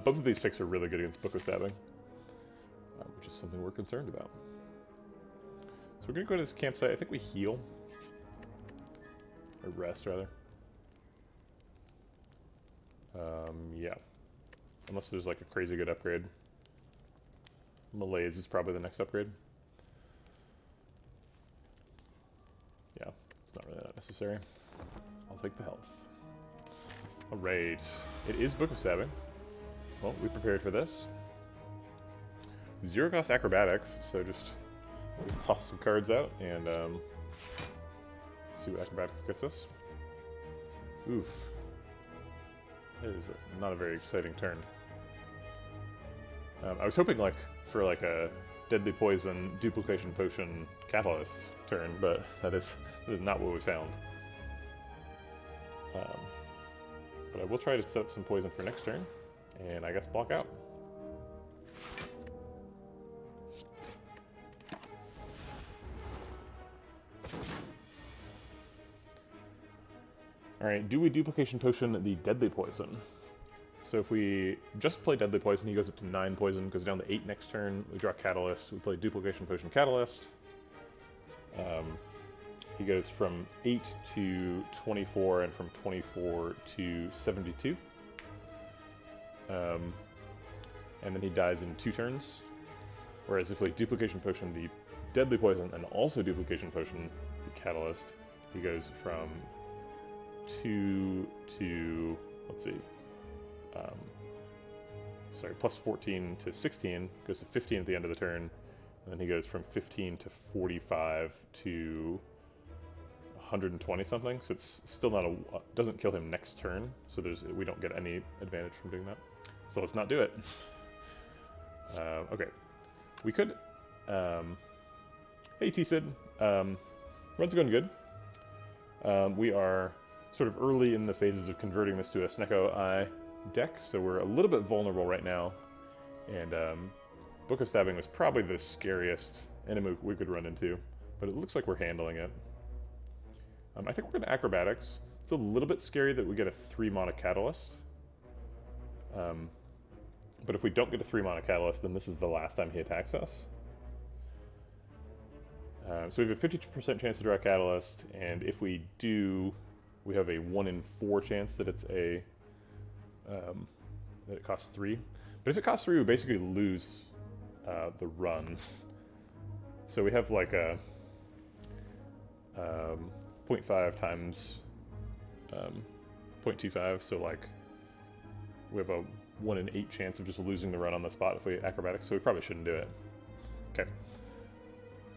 Both of these picks are really good against Book of Stabbing, which is something we're concerned about. So we're going to go to this campsite. I think we heal. Or rest, rather. Yeah. Unless there's like a crazy good upgrade. Malaise is probably the next upgrade. Yeah, it's not really that necessary. I'll take the health. Alright. It is Book of Stabbing. Well, we prepared for this. 0 cost acrobatics, so just let's toss some cards out and see what acrobatics gets us. Oof. That is not a very exciting turn. I was hoping for a deadly poison, duplication potion, catalyst turn, but that is not what we found. But I will try to set up some poison for next turn, and I guess block out. Alright, do we duplication potion the deadly poison? So if we just play deadly poison, he goes up to 9 poison, goes down to 8 next turn. We draw catalyst. We play duplication potion catalyst. He goes from 8 to 24 and from 24 to 72. And then he dies in 2 turns. Whereas if we duplication potion the deadly poison and also duplication potion the catalyst, he goes from 2 to, let's see, plus 14 to 16, goes to 15 at the end of the turn, and then he goes from 15 to 45 to 120 something, so it's still not doesn't kill him next turn, so we don't get any advantage from doing that. So let's not do it. Okay. We could, hey T-Sid, run's going good. We are sort of early in the phases of converting this to a Snecko Eye deck, so we're a little bit vulnerable right now, and Book of Stabbing was probably the scariest enemy we could run into, but it looks like we're handling it. I think we're going to Acrobatics. It's a little bit scary that we get a 3-mana Catalyst, but if we don't get a 3-mana Catalyst, then this is the last time he attacks us. So we have a 50% chance to draw a Catalyst, and if we do, we have a 1 in 4 chance that it's a that it costs 3. But if it costs 3, we basically lose the run. So we have like a 0.5 times 0.25, so like we have a 1 in 8 chance of just losing the run on the spot if we acrobatics, so we probably shouldn't do it. Okay.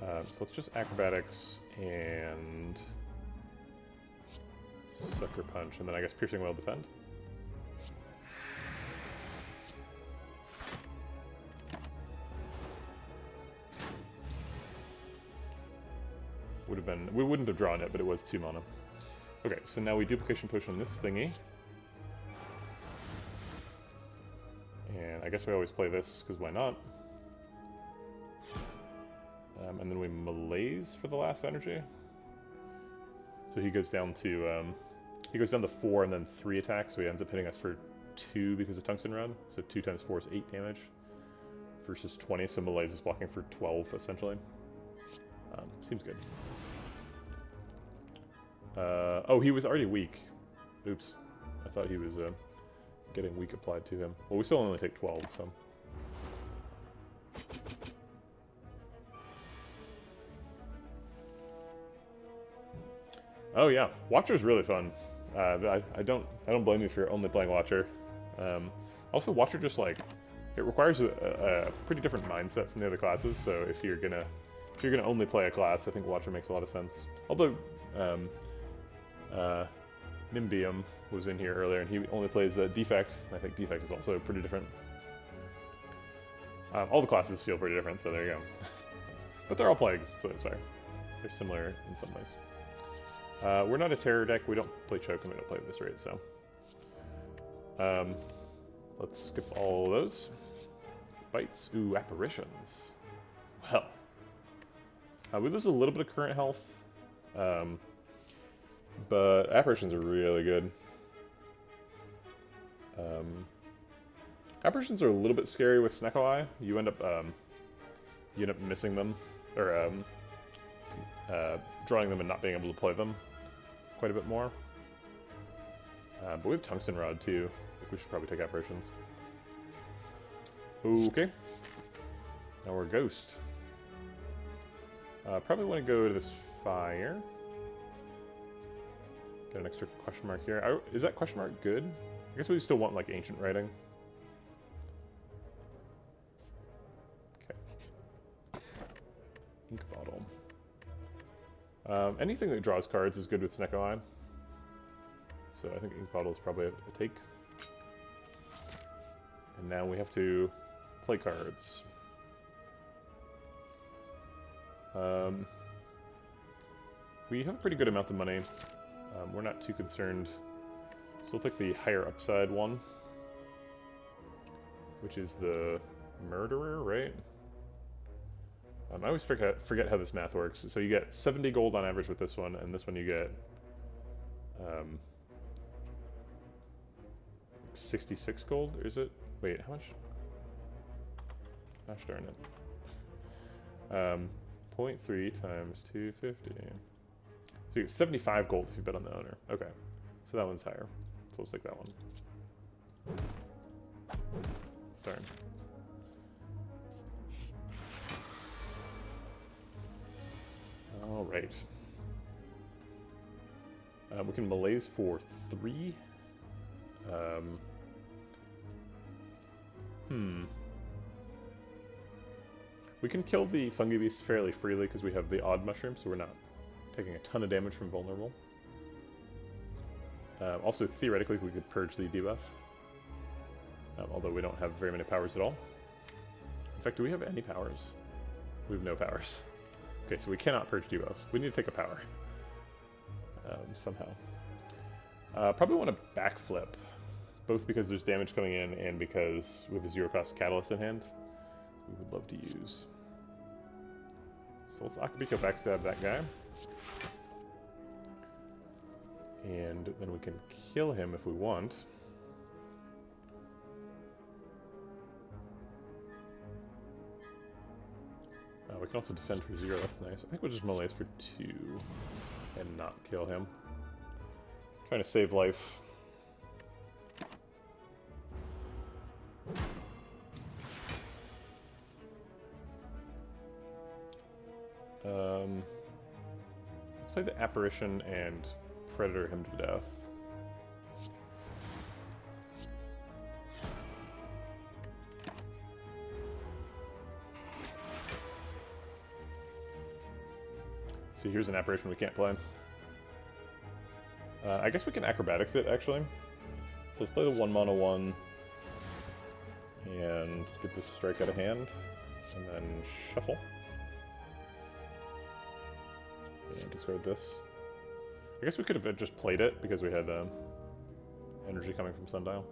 So let's just acrobatics and sucker punch, and then I guess piercing wail defend. Would have been, we wouldn't have drawn it, but it was 2 mana. Okay, so now we duplication potion this thingy. And I guess we always play this, because why not? And then we malaise for the last energy. So he goes down to 4 and then 3 attacks, so he ends up hitting us for 2 because of Tungsten Rod. So 2 times 4 is 8 damage versus 20, so malaise is blocking for 12 essentially. Seems good. Oh, he was already weak. Oops. I thought he was getting weak applied to him. Well, we still only take 12, so. Oh yeah, Watcher's really fun. I don't blame you if you're only playing Watcher. Also, Watcher just like it requires a pretty different mindset from the other classes. So if you're gonna only play a class, I think Watcher makes a lot of sense. Although Nimbium was in here earlier, and he only plays Defect. I think Defect is also pretty different. All the classes feel pretty different, so there you go. But they're all playing Slay the Spire. They're similar in some ways. We're not a terror deck. We don't play choke and we don't play eviscerate, so let's skip all of those. Bites. Ooh, apparitions. Well, we lose a little bit of current health, but apparitions are really good. Apparitions are a little bit scary with Snecko Eye. You end up missing them, or drawing them and not being able to play them quite a bit more. But we have Tungsten Rod too. I think we should probably take apparitions. Okay. Now we're Ghost. Probably want to go to this fire. Get an extra question mark here. Is that question mark good? I guess we still want like ancient writing. Okay. Ink bottle. Anything that draws cards is good with Snecko Eye. So I think Ink Bottle is probably a take. And now we have to play cards. We have a pretty good amount of money. We're not too concerned. So we'll take the higher upside one, which is the Murderer, right? I always forget how this math works. So you get 70 gold on average with this one, and this one you get 66 gold, or is it? Wait, how much? Gosh darn it. 0.3 times 250. So you get 75 gold if you bet on the owner. Okay, so that one's higher. So let's take that one. Darn. All right. We can malaise for 3. We can kill the fungi beast fairly freely because we have the odd mushroom, so we're not taking a ton of damage from vulnerable. Also, theoretically, we could purge the debuff, although we don't have very many powers at all. In fact, do we have any powers? We have no powers. Okay, so we cannot purge debuffs. We need to take a power. Somehow. Probably want to backflip, both because there's damage coming in and because we have a 0-cost catalyst in hand we would love to use. So let's Akabiko backstab that guy. And then we can kill him if we want. We can also defend for 0, that's nice. I think we'll just malaise for 2 and not kill him. Trying to save life. Let's play the Apparition and Predator him to death. See, here's an Apparition we can't play. I guess we can Acrobatics it, actually. So let's play the 1-mana 1 and get this strike out of hand, and then shuffle. And discard this. I guess we could have just played it because we had energy coming from Sundial.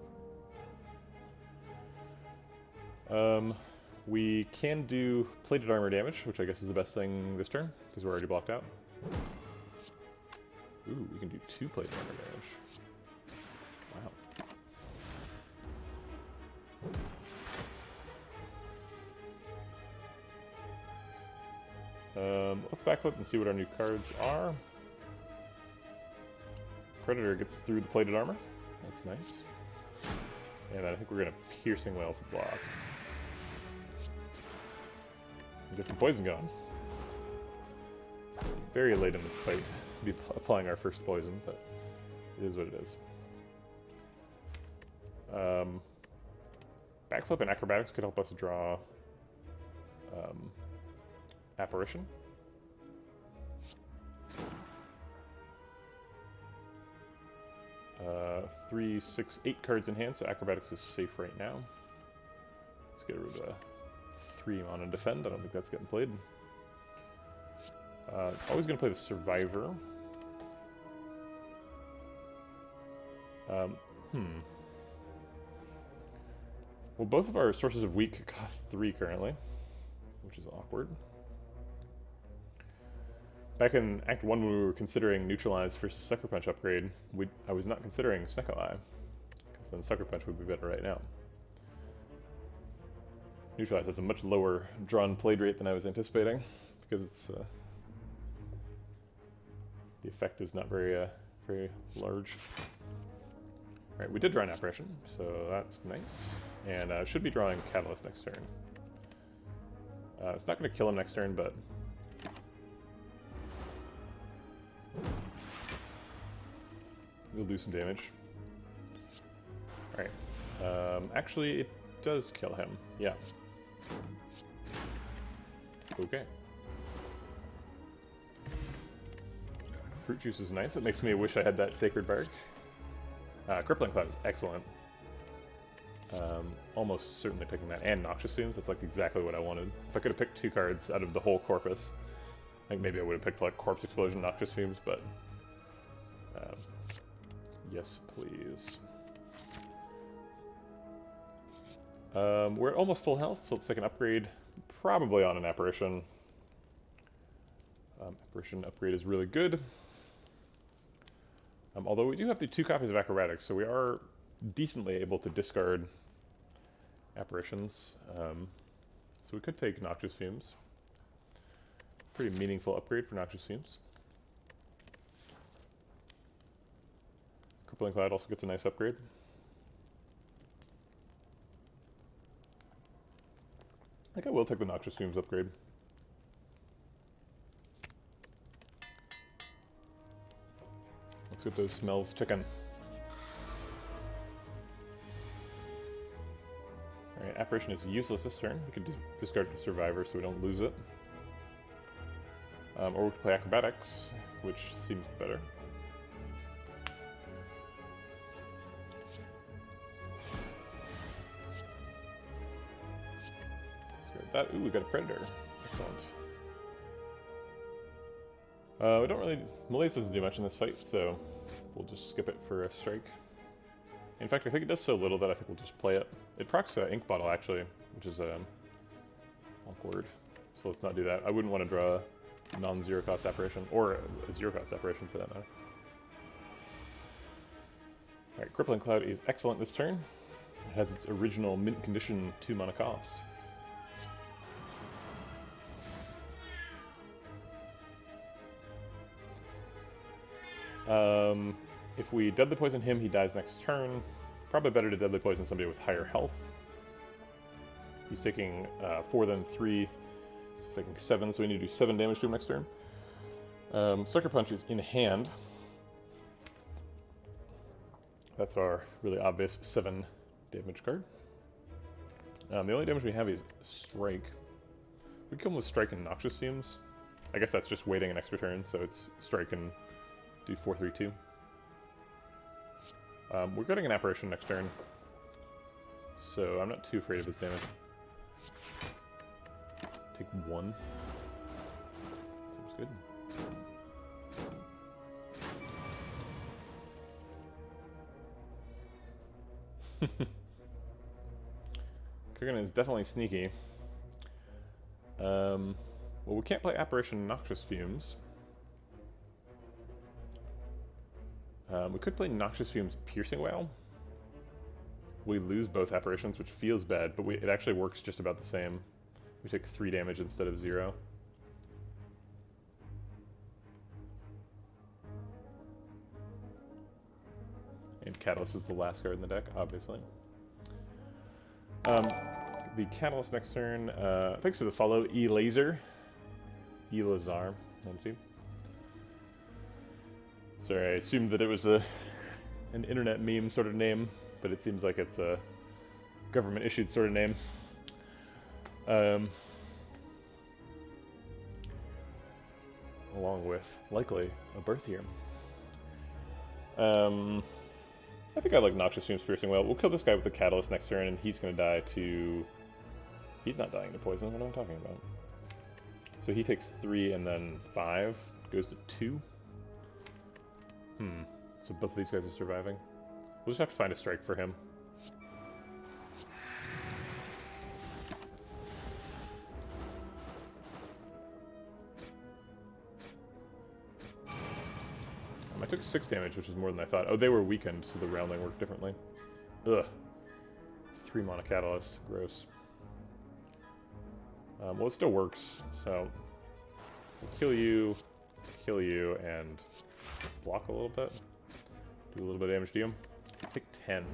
We can do plated armor damage, which I guess is the best thing this turn, because we're already blocked out. Ooh, we can do 2 plated armor damage. Wow. Let's backflip and see what our new cards are. Predator gets through the plated armor. That's nice. And then I think we're going to Piercing Wail for block. Get some poison going. Very late in the fight to be applying our first poison, but it is what it is. Backflip and acrobatics could help us draw Apparition. 3, 6, 8 cards in hand, so acrobatics is safe right now. Let's get rid of the 3 mana defend. I don't think that's getting played. Always going to play the Survivor. Well, both of our sources of weak cost 3 currently, which is awkward. Back in Act 1 when we were considering Neutralize versus Sucker Punch upgrade, I was not considering Snecko Eye, because then Sucker Punch would be better right now. Neutralize has a much lower drawn played rate than I was anticipating, because it's the effect is not very large. Alright, we did draw an Apparition, so that's nice. And should be drawing Catalyst next turn. It's not going to kill him next turn, but we'll do some damage. Alright. Actually, it does kill him. Yeah. Okay. Fruit juice is nice. It makes me wish I had that Sacred Bark. Crippling Cloud is excellent. Almost certainly picking that. And Noxious Fumes. That's like exactly what I wanted. If I could have picked 2 cards out of the whole corpus, I think maybe I would have picked like Corpse Explosion, Noxious Fumes, but yes, please. We're at almost full health, so let's take an upgrade. Probably on an Apparition. Apparition upgrade is really good. Although we do have the 2 copies of Acrobatics, so we are decently able to discard Apparitions. So we could take Noxious Fumes. Pretty meaningful upgrade for Noxious Fumes. Crippling Cloud also gets a nice upgrade. I think I will take the Noxious Fumes upgrade. Let's get those smells ticking. Alright, Apparition is useless this turn. We can discard the Survivor so we don't lose it. Or we can play Acrobatics, which seems better. That. Ooh, we got a Predator. Excellent. We don't really... Malaise doesn't do much in this fight, so we'll just skip it for a strike. In fact, I think it does so little that I think we'll just play it. It procs Ink Bottle, actually, which is awkward. So let's not do that. I wouldn't want to draw a non-zero cost Apparition, or a zero cost Apparition for that matter. Alright, Crippling Cloud is excellent this turn. It has its original mint condition 2 mana cost. If we Deadly Poison him, he dies next turn. Probably better to Deadly Poison somebody with higher health. He's taking 4 then 3. He's taking 7, so we need to do 7 damage to him next turn. Sucker Punch is in hand. That's our really obvious 7 damage card. The only damage we have is Strike. We kill him with Strike and Noxious Fumes. I guess that's just waiting an extra turn, so it's Strike and do 4-3-2. We're getting an Apparition next turn, so I'm not too afraid of his damage. Take 1. Seems good. Kurgan is definitely sneaky. Well, we can't play Apparition Noxious Fumes. We could play Noxious Fumes Piercing Wail. We lose both apparitions, which feels bad, but it actually works just about the same. We take 3 damage instead of 0. And Catalyst is the last card in the deck, obviously. The Catalyst next turn, thanks for the follow, E-Laser. E-Lazar, 92. Sorry, I assumed that it was an internet meme sort of name, but it seems like it's a government-issued sort of name. Along with, likely, a birth year. I think I like Noxious Fumes Piercing Wail. We'll kill this guy with the Catalyst next turn, and he's going to die to... He's not dying to poison, what am I talking about? So he takes 3 and then 5, goes to 2. So both of these guys are surviving. We'll just have to find a strike for him. I took 6 damage, which is more than I thought. Oh, they were weakened, so the rounding worked differently. Ugh. 3 mana Catalyst. Gross. Well, it still works, so... We'll kill you, and block a little bit. Do a little bit of damage to you. Take 10.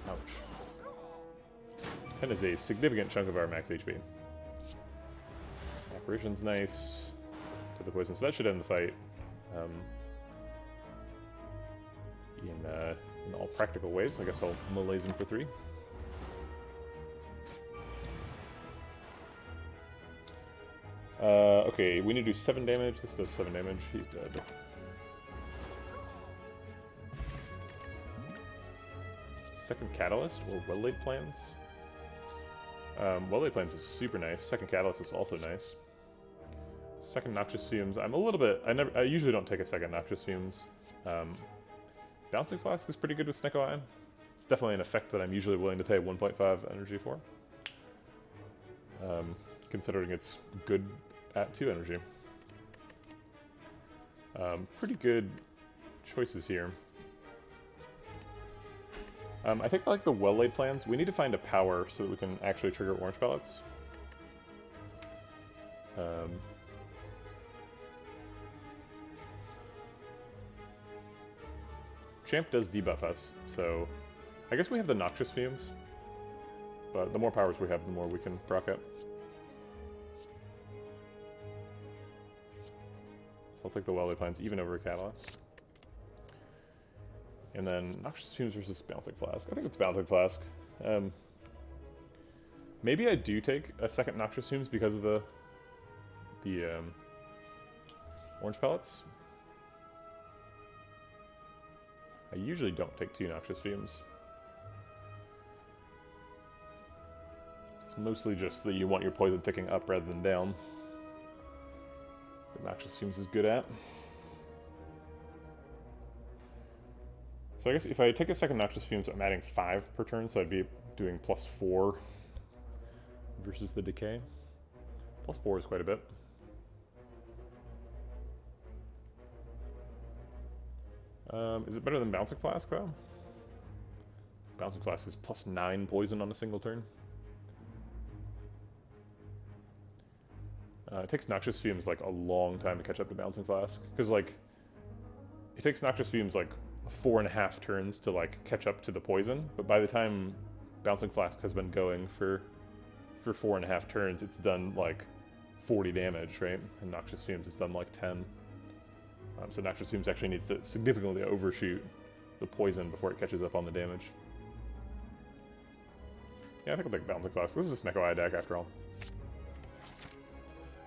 Ouch. 10 is a significant chunk of our max HP. Apparition's nice. To the poison, so that should end the fight. In all practical ways, I guess I'll malaise him for 3. Okay, we need to do 7 damage. This does 7 damage. He's dead. Second Catalyst, or Well-Laid Plans. Well-Laid Plans is super nice. Second Catalyst is also nice. Second Noxious Fumes. I'm a little bit... I usually don't take a second Noxious Fumes. Bouncing Flask is pretty good with Snecko Eye. It's definitely an effect that I'm usually willing to pay 1.5 energy for. Considering it's good at 2 energy. Pretty good choices here. I think I like the Well-Laid Plans. We need to find a power so that we can actually trigger orange pellets. Champ does debuff us, so I guess we have the Noxious Fumes, but the more powers we have, the more we can proc it. So I'll take the Well-Laid Plans even over a Catalyst. And then Noxious Fumes versus Bouncing Flask. I think it's Bouncing Flask. Maybe I do take a second Noxious Fumes because of the orange pellets. I usually don't take 2 Noxious Fumes. It's mostly just that you want your poison ticking up rather than down. That Noxious Fumes is good at. So I guess if I take a second Noxious Fumes, I'm adding 5 per turn, so I'd be doing +4 versus the Decay. +4 is quite a bit. Is it better than Bouncing Flask, though? Bouncing Flask is +9 poison on a single turn. It takes Noxious Fumes, like, a long time to catch up to Bouncing Flask. Because, like, it takes Noxious Fumes, like, 4.5 turns to, like, catch up to the poison. But by the time Bouncing Flask has been going for 4.5 turns, it's done, like, 40 damage, right? And Noxious Fumes has done, like, 10. So Noxious Fumes actually needs to significantly overshoot the poison before it catches up on the damage. Yeah, I think I'll take Bouncing Flask. This is a Snecko Eye deck, after all.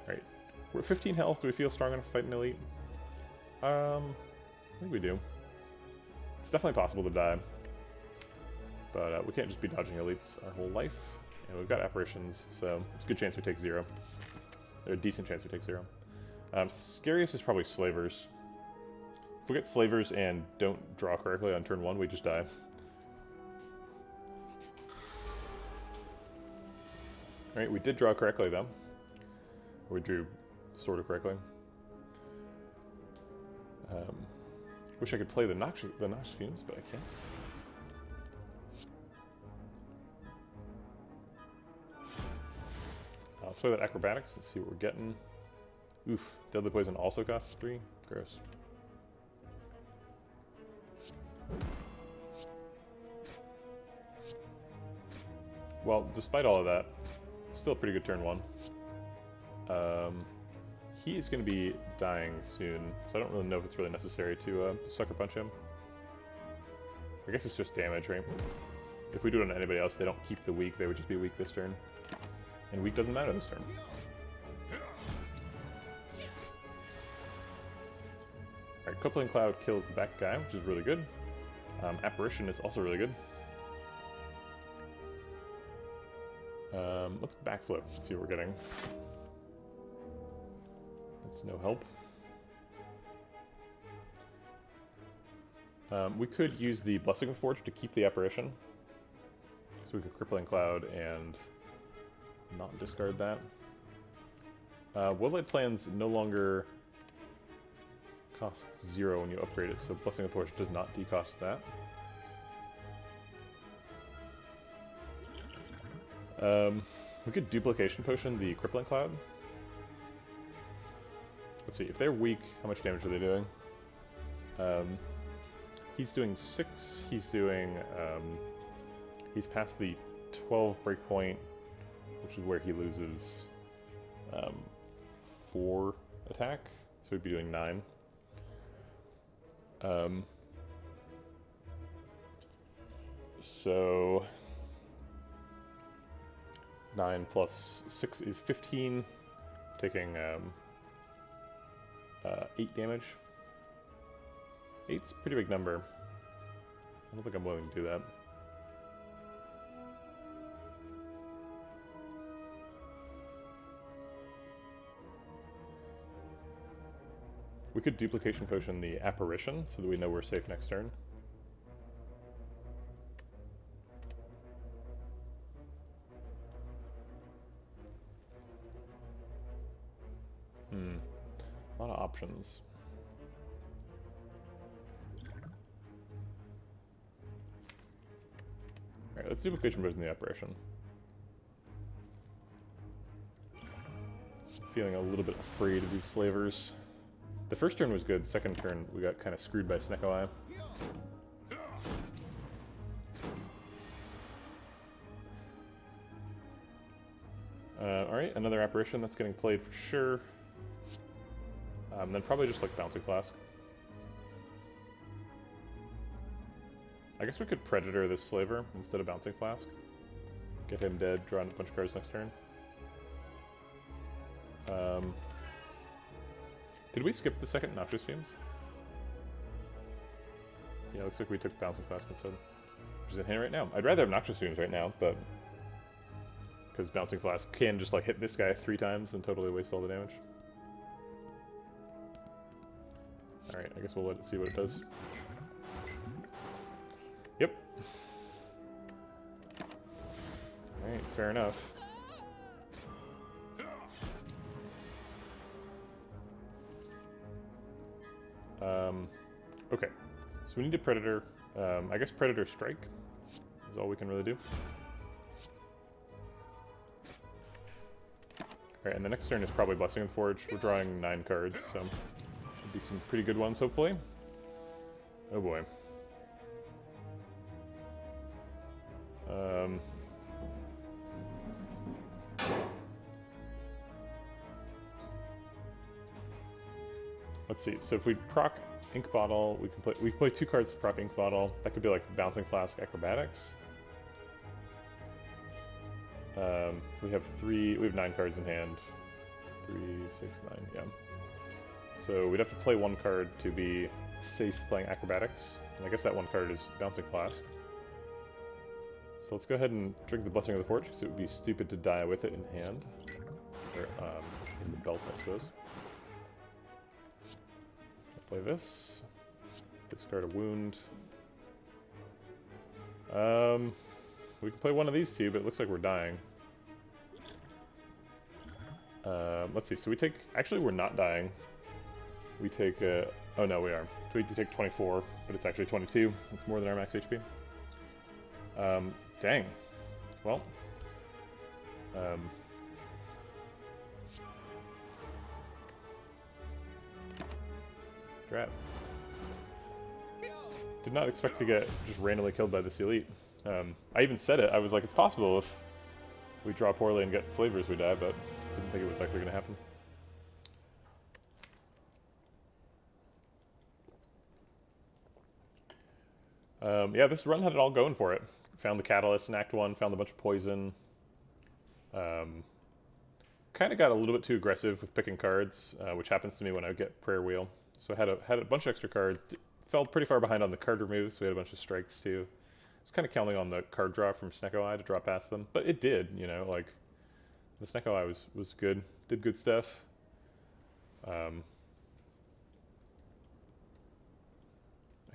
Alright. We're at 15 health. Do we feel strong enough to fight an elite? I think we do. It's definitely possible to die. But we can't just be dodging elites our whole life. And we've got apparitions, so it's a good chance we take 0. There's a decent chance we take 0. Scariest is probably Slavers. If we get Slavers and don't draw correctly on turn 1, we just die. Alright, we did draw correctly, though. We drew sort of correctly. Wish I could play the noxious fumes, but I can't. Let's play that acrobatics. Let's see what we're getting. Oof, deadly poison also costs 3. Gross. Well, despite all of that, still a pretty good turn 1. He is going to be dying soon, so I don't really know if it's really necessary to sucker punch him. I guess it's just damage, right? If we do it on anybody else, they don't keep the weak, they would just be weak this turn. And weak doesn't matter this turn. Alright, Crippling Cloud kills the back guy, which is really good. Apparition is also really good. Let's backflip, let's see what we're getting. That's no help. We could use the Blessing of the Forge to keep the Apparition. So we could Crippling Cloud and not discard that. Woodlight Plans no longer costs 0 when you upgrade it, so Blessing of the Forge does not decost that. We could Duplication Potion the Crippling Cloud. Let's see, if they're weak, how much damage are they doing? He's doing 6, he's doing, he's past the 12 breakpoint, which is where he loses 4 attack, so he'd be doing 9. So 9 plus 6 is 15, taking 8 damage. 8's a pretty big number. I don't think I'm willing to do that. We could Duplication Potion the Apparition so that we know we're safe next turn. A lot of options. Alright, let's Duplication Potion the Apparition. Feeling a little bit afraid of these slavers. The first turn was good, second turn we got kind of screwed by Snecko Eye. Alright, another Apparition that's getting played for sure. Then probably just like Bouncing Flask. I guess we could Predator this Slaver instead of Bouncing Flask. Get him dead, draw a bunch of cards next turn. Did we skip the second Noxious Fumes? Yeah, looks like we took Bouncing Flask instead. Which is in hand right now. I'd rather have Noxious Fumes right now, but... because Bouncing Flask can just like hit this guy 3 times and totally waste all the damage. Alright, I guess we'll let it see what it does. Yep. Alright, fair enough. Okay, so we need a Predator. I guess Predator Strike is all we can really do. Alright, and the next turn is probably Blessing of the Forge. We're drawing 9 cards, so should be some pretty good ones, hopefully. Oh boy. Let's see, so if we proc Ink Bottle, we can play 2 cards to proc Ink Bottle. That could be like Bouncing Flask, Acrobatics. We have 9 cards in hand. 3, 6, 9, yeah. So we'd have to play 1 card to be safe playing Acrobatics. And I guess that 1 card is Bouncing Flask. So let's go ahead and drink the Blessing of the Forge, because it would be stupid to die with it in hand. Or in the belt, I suppose. Play this. Discard a wound. We can play one of these 2, but it looks like we're dying. Let's see. So we take. Actually, we're not dying. We take. Oh no, we are. We take 24, but it's actually 22. It's more than our max HP. Dang. Well. Drat. Did not expect to get just randomly killed by this elite. I even said it. I was like, it's possible if we draw poorly and get slavers, we die, but didn't think it was actually going to happen. Yeah, this run had it all going for it. Found the catalyst in Act 1, found a bunch of poison. Kind of got a little bit too aggressive with picking cards, which happens to me when I get Prayer Wheel. So I had a bunch of extra cards. Fell pretty far behind on the card removes, so we had a bunch of strikes too. I was kind of counting on the card draw from Snecko Eye to draw past them, but it did, you know, like, the Snecko Eye was good, did good stuff. I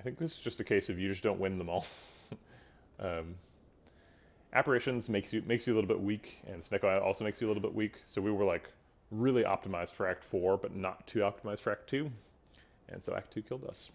think this is just a case of you just don't win them all. Apparitions makes you a little bit weak, and Snecko Eye also makes you a little bit weak, so we were like really optimized for Act 4, but not too optimized for Act 2, and so Act 2 killed us.